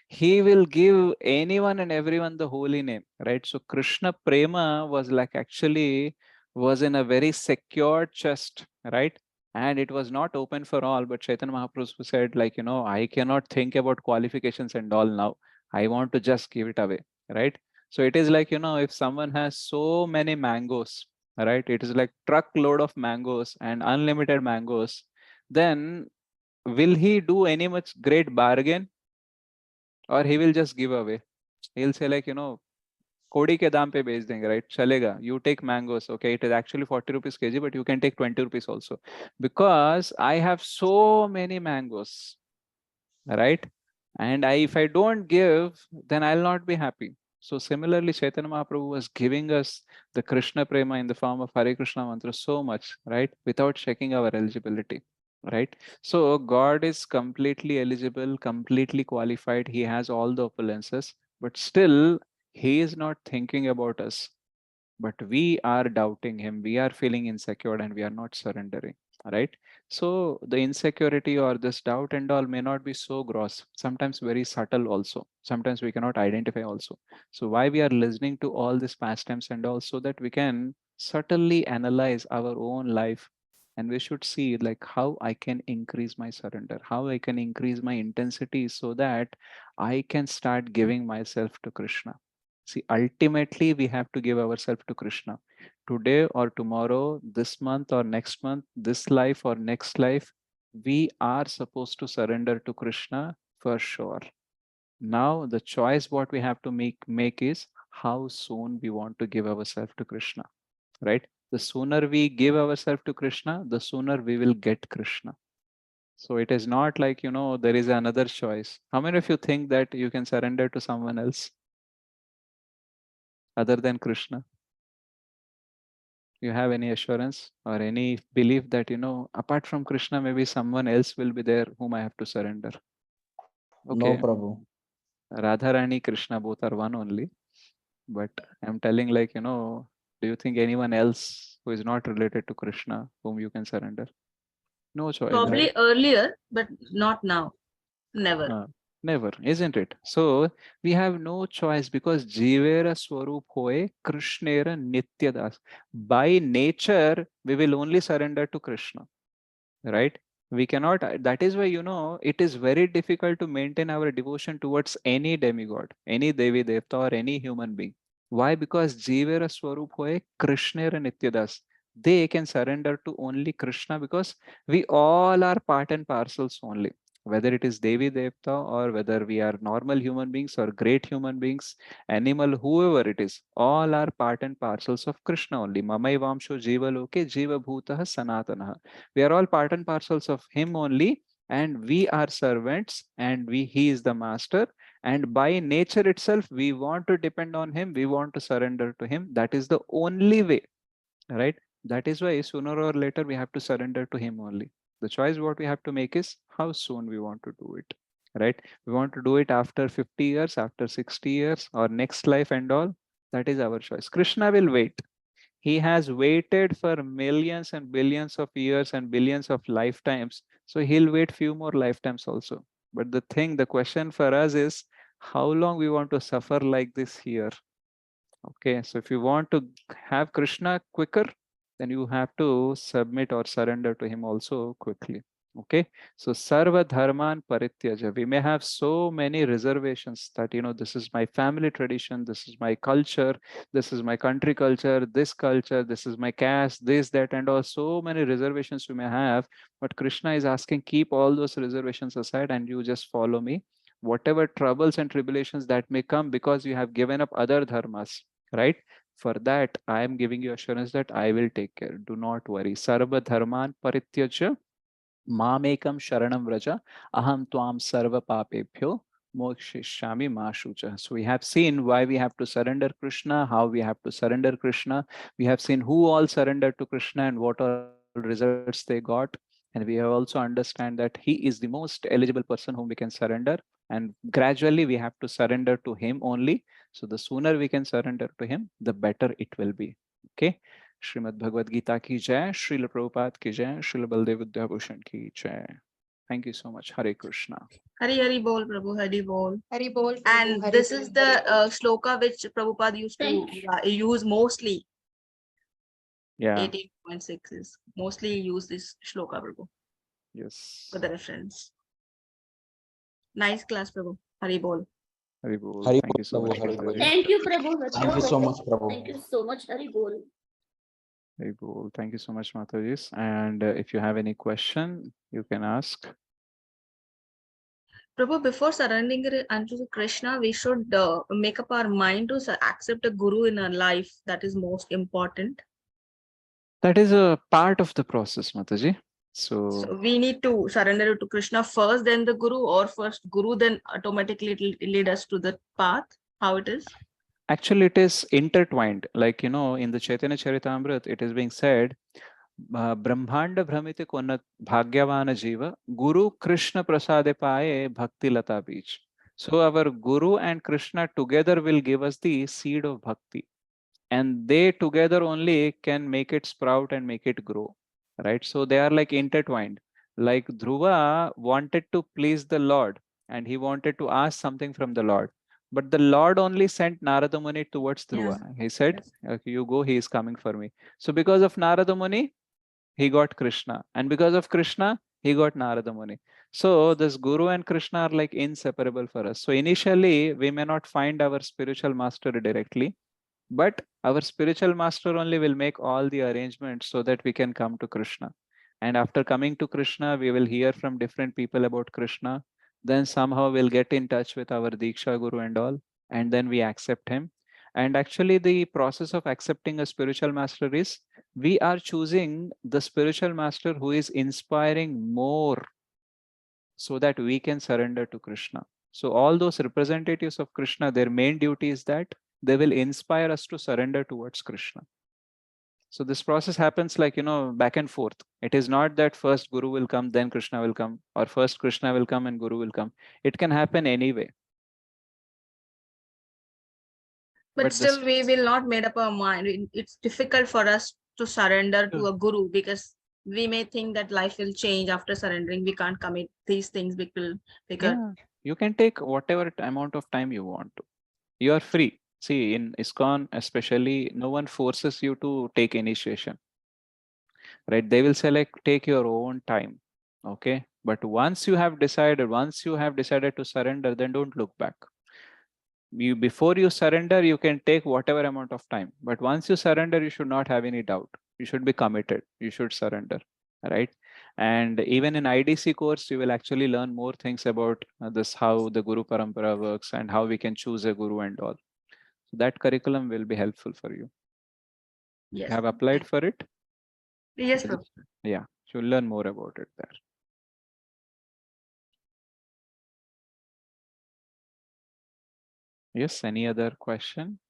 he will give anyone and everyone the holy name, right? So Krishna Prema was like actually was in a very secure chest, right? And it was not open for all, but Chaitanya Mahaprabhu said, like, I cannot think about qualifications and all now. I want to just give it away, right? So it is like, if someone has so many mangoes, right? It is like truckload of mangoes and unlimited mangoes. Then will he do any much great bargain, or he will just give away? He'll say like, कोड़ी के दाम पे बेच देंगे, right? चलेगा. You take mangoes, okay? It is actually 40 rupees kg, but you can take 20 rupees also, because I have so many mangoes, right? And if I don't give, then I'll not be happy. So similarly, Chaitanya Mahaprabhu was giving us the Krishna Prema in the form of Hare Krishna mantra so much, right? Without checking our eligibility, right? So God is completely eligible, completely qualified. He has all the opulences, but still he is not thinking about us. But we are doubting him. We are feeling insecure and we are not surrendering, right? So the insecurity or this doubt and all may not be so gross, sometimes very subtle also. Sometimes we cannot identify also. So why we are listening to all these pastimes and all, so that we can subtly analyze our own life, and we should see like how I can increase my surrender, how I can increase my intensity so that I can start giving myself to Krishna. See, ultimately we have to give ourselves to Krishna. Today or tomorrow, this month or next month, this life or next life, we are supposed to surrender to Krishna for sure. Now the choice what we have to make is how soon we want to give ourselves to Krishna, right? The sooner we give ourselves to Krishna, the sooner we will get Krishna. So it is not like, there is another choice. How many of you think that you can surrender to someone else other than Krishna? You have any assurance or any belief that, apart from Krishna, maybe someone else will be there whom I have to surrender? No, Okay. Prabhu. Radharani, Krishna, both are one only. But I'm telling like, do you think anyone else who is not related to Krishna whom you can surrender? No choice, right? Probably earlier, but not now. Never. Never, isn't it? So we have no choice because Jivera Swarup Hoye Krishnera Nityadas. By nature, we will only surrender to Krishna, right? We cannot, that is why, it is very difficult to maintain our devotion towards any demigod, any Devi Devta or any human being. Why? Because Jivera Swarup Hoye Krishnera Nityadas. They can surrender to only Krishna because we all are part and parcels only. Whether it is Devi Devta or whether we are normal human beings or great human beings, animal, whoever it is, all are part and parcels of Krishna only. Mamai Vamsho Jiva Loke Jiva Bhutah Sanatana. We are all part and parcels of him only, and we are servants, and he is the master, and by nature itself we want to depend on him, we want to surrender to him. That is the only way, right? That is why sooner or later we have to surrender to him only. The choice what we have to make is how soon we want to do it, right? We want to do it after 50 years, after 60 years, or next life and all. That is our choice. Krishna will wait. He has waited for millions and billions of years and billions of lifetimes. So he'll wait few more lifetimes also. But the question for us is how long we want to suffer like this here. Okay, so if you want to have Krishna quicker, then you have to submit or surrender to him also quickly. Okay, so Sarva Dharman Parityaja. We may have so many reservations that, this is my family tradition, this is my culture, this is my country culture, this is my caste, this, that, and all. So many reservations you may have, but Krishna is asking, keep all those reservations aside and you just follow me. Whatever troubles and tribulations that may come because you have given up other dharmas, right? For that, I am giving you assurance that I will take care. Do not worry. Sarva dharman parityaja mamekam sharanam vraja aham tvam sarva papebhyo mokshishami ma shucha. So we have seen why we have to surrender Krishna, how we have to surrender Krishna. We have seen who all surrendered to Krishna and what all results they got. And we have also understand that he is the most eligible person whom we can surrender. And gradually we have to surrender to him only. So the sooner we can surrender to him, the better it will be. Okay. Srimad Bhagavad Gita ki jai, Srila Prabhupada ki jai, Srila Baldev Vidyabhushan ki jai. Thank you so much. Hare Krishna. Hari Hari Bol, Prabhu, Hari Bol. Hari Bol. Prabhu, And Hari this Bol, is Hari the Bol. shloka which Prabhupada used to use mostly. Yeah. 18.6 is mostly use this shloka, Prabhu, Yes. for the reference. Nice class, Prabhu. Hari Bol. Hari Bol. Hari Thank you so Prabhu, much. Hari Bol. Mataji. Thank you, Prabhu. Thank you so much, Prabhu. Thank you so much, Hari Bol. Very cool. Thank you so much, Mataji. And if you have any question, you can ask. Prabhu, before surrendering it unto Krishna, we should make up our mind to accept a guru in our life. That is most important. That is a part of the process, Mataji. So we need to surrender to Krishna first, then the Guru, or first Guru, then automatically it will lead us to the path. How it is? Actually, it is intertwined. Like, in the Chaitanya Charitamrita, it is being said, Brahmanda Brahmite Konat Bhagyavana Jiva, Guru Krishna Prasade Paye Bhakti Lata Beach. So our Guru and Krishna together will give us the seed of bhakti. And they together only can make it sprout and make it grow. Right? So they are like intertwined. Like Dhruva wanted to please the Lord and he wanted to ask something from the Lord. But the Lord only sent Narada Muni towards Dhruva. He said, okay, you go, he is coming for me. So because of Narada Muni, he got Krishna. And because of Krishna, he got Narada Muni. So this Guru and Krishna are like inseparable for us. So initially, we may not find our spiritual master directly, but our spiritual master only will make all the arrangements so that we can come to Krishna. And after coming to Krishna, we will hear from different people about Krishna. Then somehow we'll get in touch with our Diksha Guru and all. And then we accept him. And actually, the process of accepting a spiritual master is we are choosing the spiritual master who is inspiring more so that we can surrender to Krishna. So all those representatives of Krishna, their main duty is that they will inspire us to surrender towards Krishna. So this process happens like, back and forth. It is not that first Guru will come, then Krishna will come, or first Krishna will come and Guru will come. It can happen anyway. But still, we will not made up our mind. It's difficult for us to surrender to a Guru because we may think that life will change after surrendering. We can't commit these things because Yeah, you can take whatever amount of time you want to. You are free. See, in ISKCON especially, no one forces you to take initiation. Right? They will say like, take your own time. Okay. But once you have decided to surrender, then don't look back. Before you surrender, you can take whatever amount of time. But once you surrender, you should not have any doubt. You should be committed. You should surrender. Right? And even in IDC course, you will actually learn more things about this, how the Guru Parampara works and how we can choose a Guru and all. So that curriculum will be helpful for you. Yes. You have applied for it? Yes, Prabhu. Yeah, you'll learn more about it there. Yes, any other question?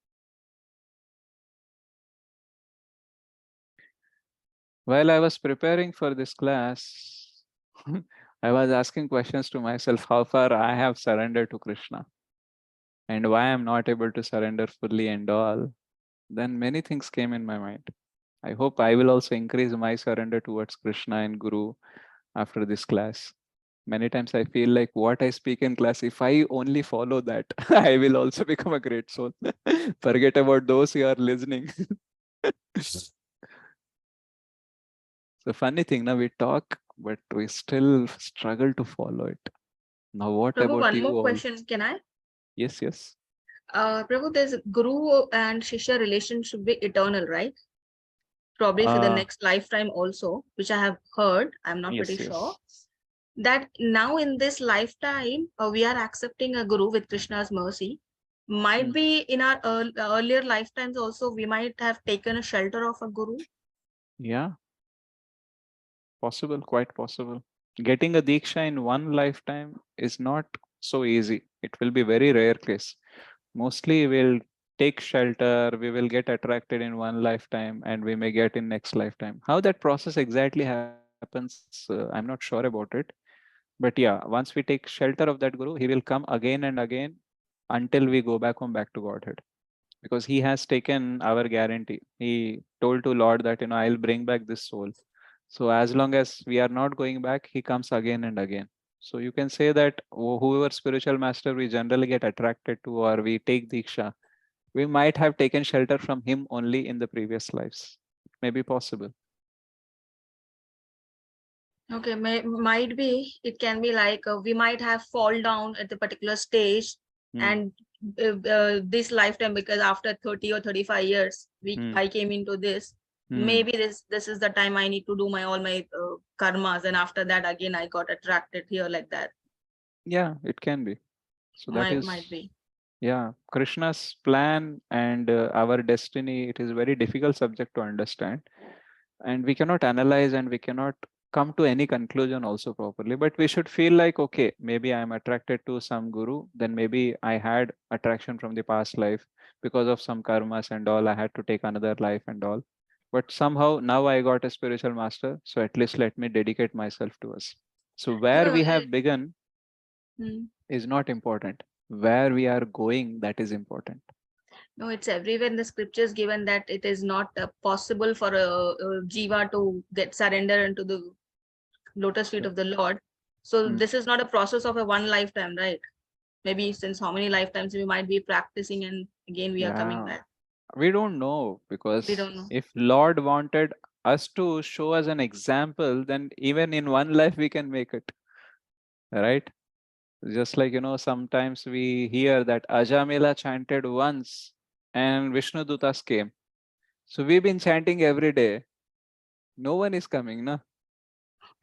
While I was preparing for this class, I was asking questions to myself, how far I have surrendered to Krishna and why I'm not able to surrender fully and all. Then many things came in my mind. I hope I will also increase my surrender towards Krishna and Guru after this class. Many times I feel like what I speak in class, if I only follow that, I will also become a great soul. Forget about those who are listening. The funny thing, now we talk, but we still struggle to follow it. Now, what Prabhu, about one you more all? question, can I? Yes, yes. Prabhu, there's Guru and Shishya relation should be eternal, right? Probably for the next lifetime also, which I have heard. I'm not pretty sure. That now in this lifetime, we are accepting a Guru with Krishna's mercy. Might be in our earlier lifetimes also, we might have taken a shelter of a Guru. Yeah. Possible, quite possible. Getting a Diksha in one lifetime is not so easy. It will be very rare case. Mostly we'll take shelter, we will get attracted in one lifetime and we may get in next lifetime. How that process exactly happens, I'm not sure about it. But yeah, once we take shelter of that Guru, he will come again and again until we go back home, back to Godhead. Because he has taken our guarantee. He told to Lord that, I'll bring back this soul. So as long as we are not going back, he comes again and again. So you can say that whoever spiritual master we generally get attracted to or we take Diksha, we might have taken shelter from him only in the previous lives. It may be possible. Okay, might be. It can be like we might have fall down at the particular stage and this lifetime, because after 30 or 35 years, I came into this. Maybe this is the time I need to do all my karmas, and after that again I got attracted here like that. Yeah, it can be. So that might be. Yeah, Krishna's plan and our destiny, it is a very difficult subject to understand. And we cannot analyze and we cannot come to any conclusion also properly, but we should feel like, okay, maybe I'm attracted to some guru, then maybe I had attraction from the past life because of some karmas and all, I had to take another life and all. But somehow now I got a spiritual master, so at least let me dedicate myself to us. So where No, we have begun Hmm. is not important. Where we are going, that is important. No, it's everywhere in the scriptures given that it is not possible for a jiva to get surrender into the lotus feet of the Lord. So Hmm. this is not a process of a one lifetime, right? Maybe since how many lifetimes we might be practicing and again we are coming Yeah, back. we don't know, We because don't know. if Lord wanted us to show us an example, then even in one life we can make it, right? Just like, sometimes we hear that Ajamila chanted once and Vishnu Dutas came. So we've been chanting every day. No one is coming, na?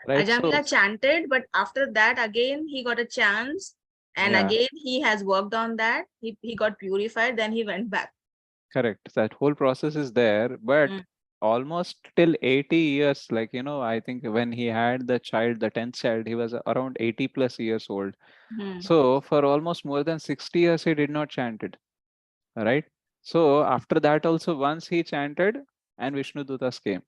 Right? So Ajamila chanted, but after that again he got a chance and yeah, again he has worked on that. He got purified, then he went back. correct. That whole process is there, but Mm. almost till 80 years, like, I think when he had the child, the 10th child, he was around 80 plus years old. Hmm. So for almost more than 60 years, he did not chant it, right? So after that also, once he chanted and Vishnu Dutas came.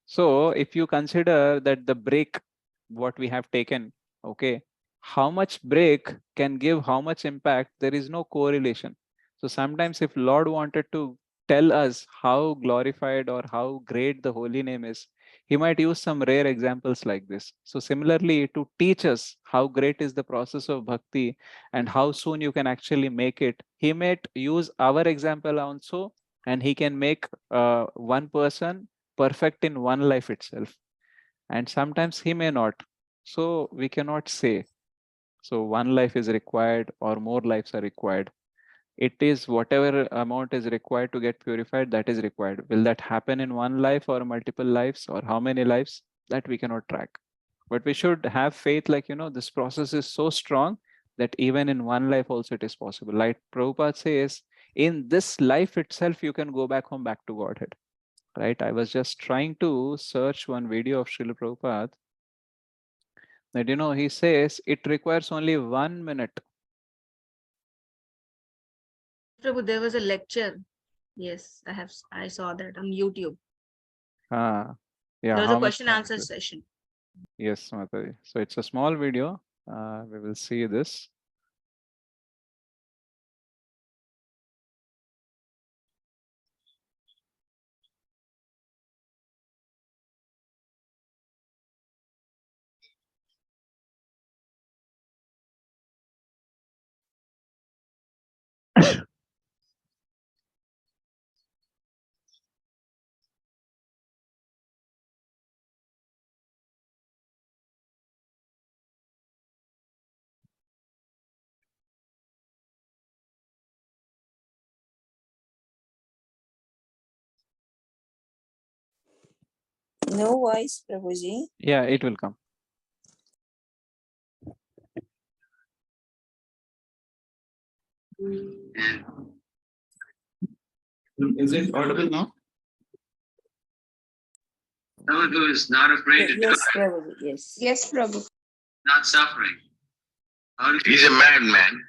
So if you consider that the break, what we have taken, okay, how much break can give how much impact, there is no correlation. So sometimes if Lord wanted to tell us how glorified or how great the holy name is, he might use some rare examples like this. So similarly, to teach us how great is the process of bhakti and how soon you can actually make it, he might use our example also, and he can make one person perfect in one life itself, and sometimes he may not, so we cannot say. So one life is required or more lives are required. It is whatever amount is required to get purified, that is required. Will that happen in one life or multiple lives or how many lives, that we cannot track. But we should have faith, like, this process is so strong that even in one life also it is possible. Like Prabhupada says, in this life itself you can go back home, back to Godhead. Right? I was just trying to search one video of Srila Prabhupada that, he says it requires only 1 minute. Prabhu, there was a lecture. Yes, I saw that on YouTube. Yeah, There was a how much question time answer it is? session. Yes, Mataji. So it's a small video. We will see this. No voice, Prabhuji. Yeah, it will come. Is it audible now? Someone who is not afraid to Yes, die, Prabhuji. Yes. Yes, Prabhu. not suffering. He's a madman.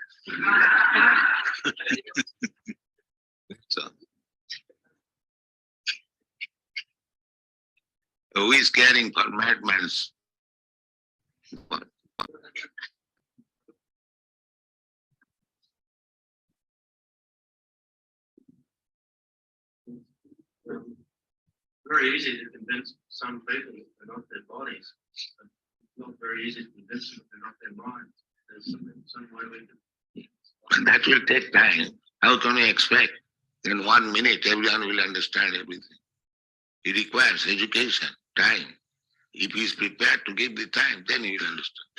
So, who is caring for madmans? Very easy to convince some people that they're not their bodies. But not very easy to convince them they're not their minds. There's some way we can. That will take time. How can we expect in 1 minute everyone will understand everything? It requires education, time. If he is prepared to give the time, then he will understand.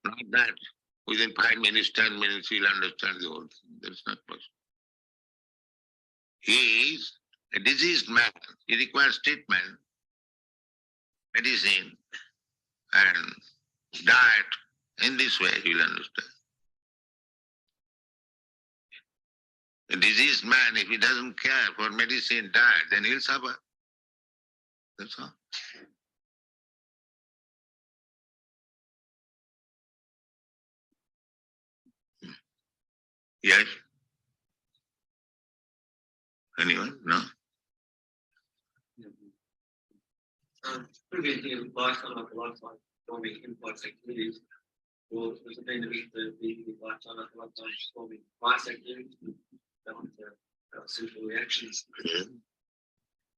Not that within 5 minutes, 10 minutes, he'll understand the whole thing. That's not possible. He is a diseased man. He requires treatment, medicine, and diet. In this way, he will understand. A diseased man, if he doesn't care for medicine, diet, then he'll suffer. That's all. Yes? Anyone? No? Previously, in the lifetime after lifetime, forming impulse activities, or was it been to be the lifetime after lifetime forming vice activities, simple reactions?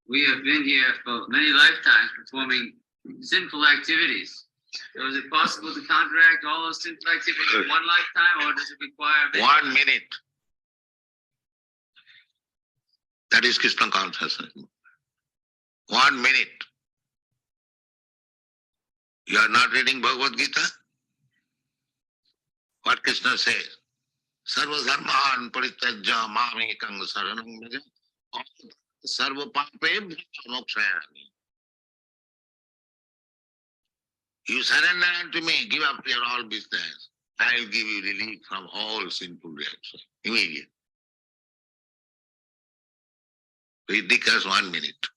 We have been here for many lifetimes performing sinful activities. So is it possible to counteract all those sinful activities in one lifetime, or does it require 1 minute. That is Krishna consciousness. 1 minute. You are not reading Bhagavad Gita? What Krishna says? Sarva dharman parityajya mamekang saranam bhaja sarva papebhyo mokshayami. You surrender unto me, give up your all business. I will give you relief from all sinful reactions. Immediate. It takes 1 minute.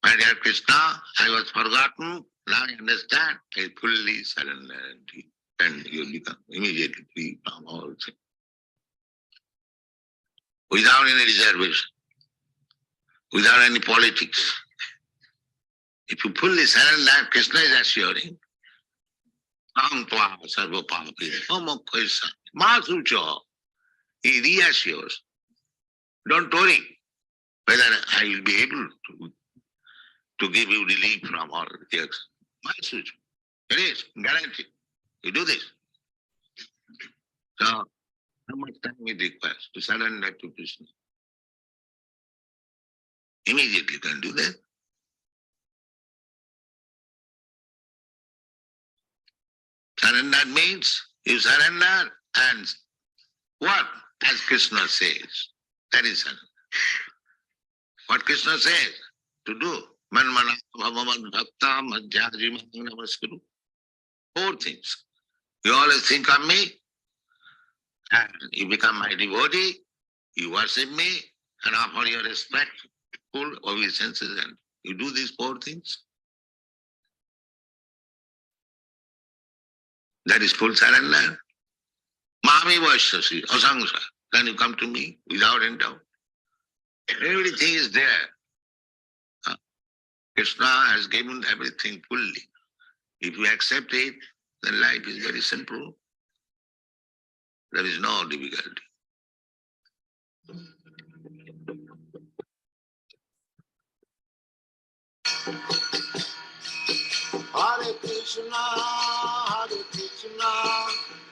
My dear Krishna, I was forgotten. Now I understand. I fully surrender unto you. And you become immediately free from all sin. Without any reservation. Without any politics. If you fully surrender, Krishna is assuring, he reassures. Don't worry whether I will be able to give you relief from all reactions. It is guaranteed. You do this. So, how much time it requires to surrender to Krishna? Immediately you can do that. Surrender means you surrender and what? As Krishna says. That is surrender. What Krishna says to do. Manmana bhavaman bhakta madhyajimam namaskuru. 4 things. You always think of me and you become my devotee, you worship me and offer your respectful obeisances and you do these 4 things. That is full surrender. Mami vaishasi, asangsa. Then you come to me without any doubt. Everything is there. Krishna has given everything fully. If you accept it, then life is very simple. There is no difficulty. Hare Krishna,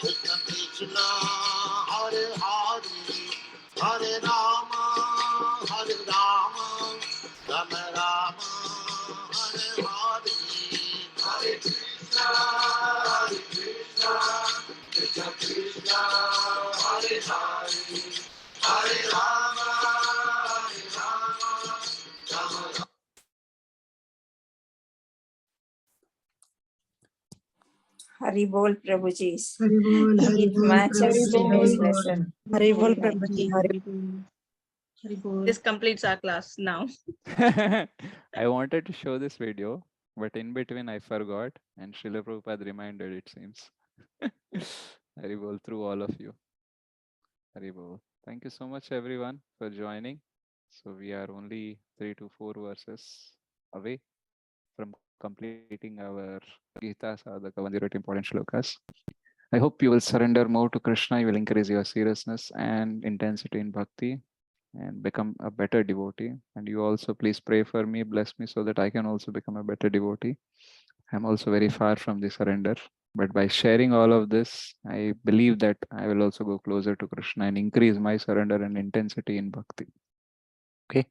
Krishna Krishna, Hare Hare, Hare Rama, Rama Rama, Hare Hare. Hare Krishna, Krishna Krishna, Hare Hare, Hare Rama, Rama Rama. Hari Bol Prabhuji. Hari Bol, Hari It Bol, matches Prabhuji, today's Hari Bol. lesson. Hari Bol, Thank Prabhuji. you. This completes our class now. I wanted to show this video, but in between I forgot, and Srila Prabhupada reminded, it seems. Hari Bol through all of you. Hari Bol. Thank you so much, everyone, for joining. So we are only 3 to 4 verses away from completing our Gita Sadhaka 108 important shlokas. I hope you will surrender more to Krishna. You will increase your seriousness and intensity in bhakti and become a better devotee. And you also please pray for me, bless me, so that I can also become a better devotee. I'm also very far from the surrender. But by sharing all of this, I believe that I will also go closer to Krishna and increase my surrender and intensity in bhakti. Okay.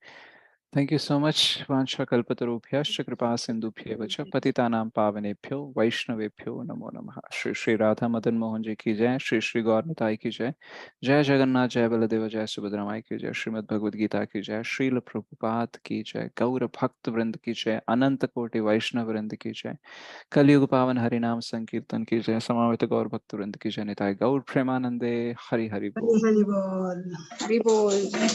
Thank you so much. Vansha kalpatarubhyascha kripa sindubhyeva cha patitanam pavanebhyo vaishnavebhyo namo namaha. Shri Shri Radha Madan Mohan ji ki jai. Shri Shri Gaur Nitai ki jai. Jai Jagannath, Jai Baladeva, Jai Subhadra Mai ki jai. Srimad Bhagavad Gita ki jai. Srila Prabhupada ki jai. Gaura Bhakt Vrind ki jai. Ananta Koti Vaishnav Vrind ki jai. Kaliyuga Pavan Harinam Sankirtan ki jai. Samavita Gaur Bhakt Vrind ki jai. Nitai Gaur Premanande. Hari Hari Bol. Hari Bol. Hari Bol.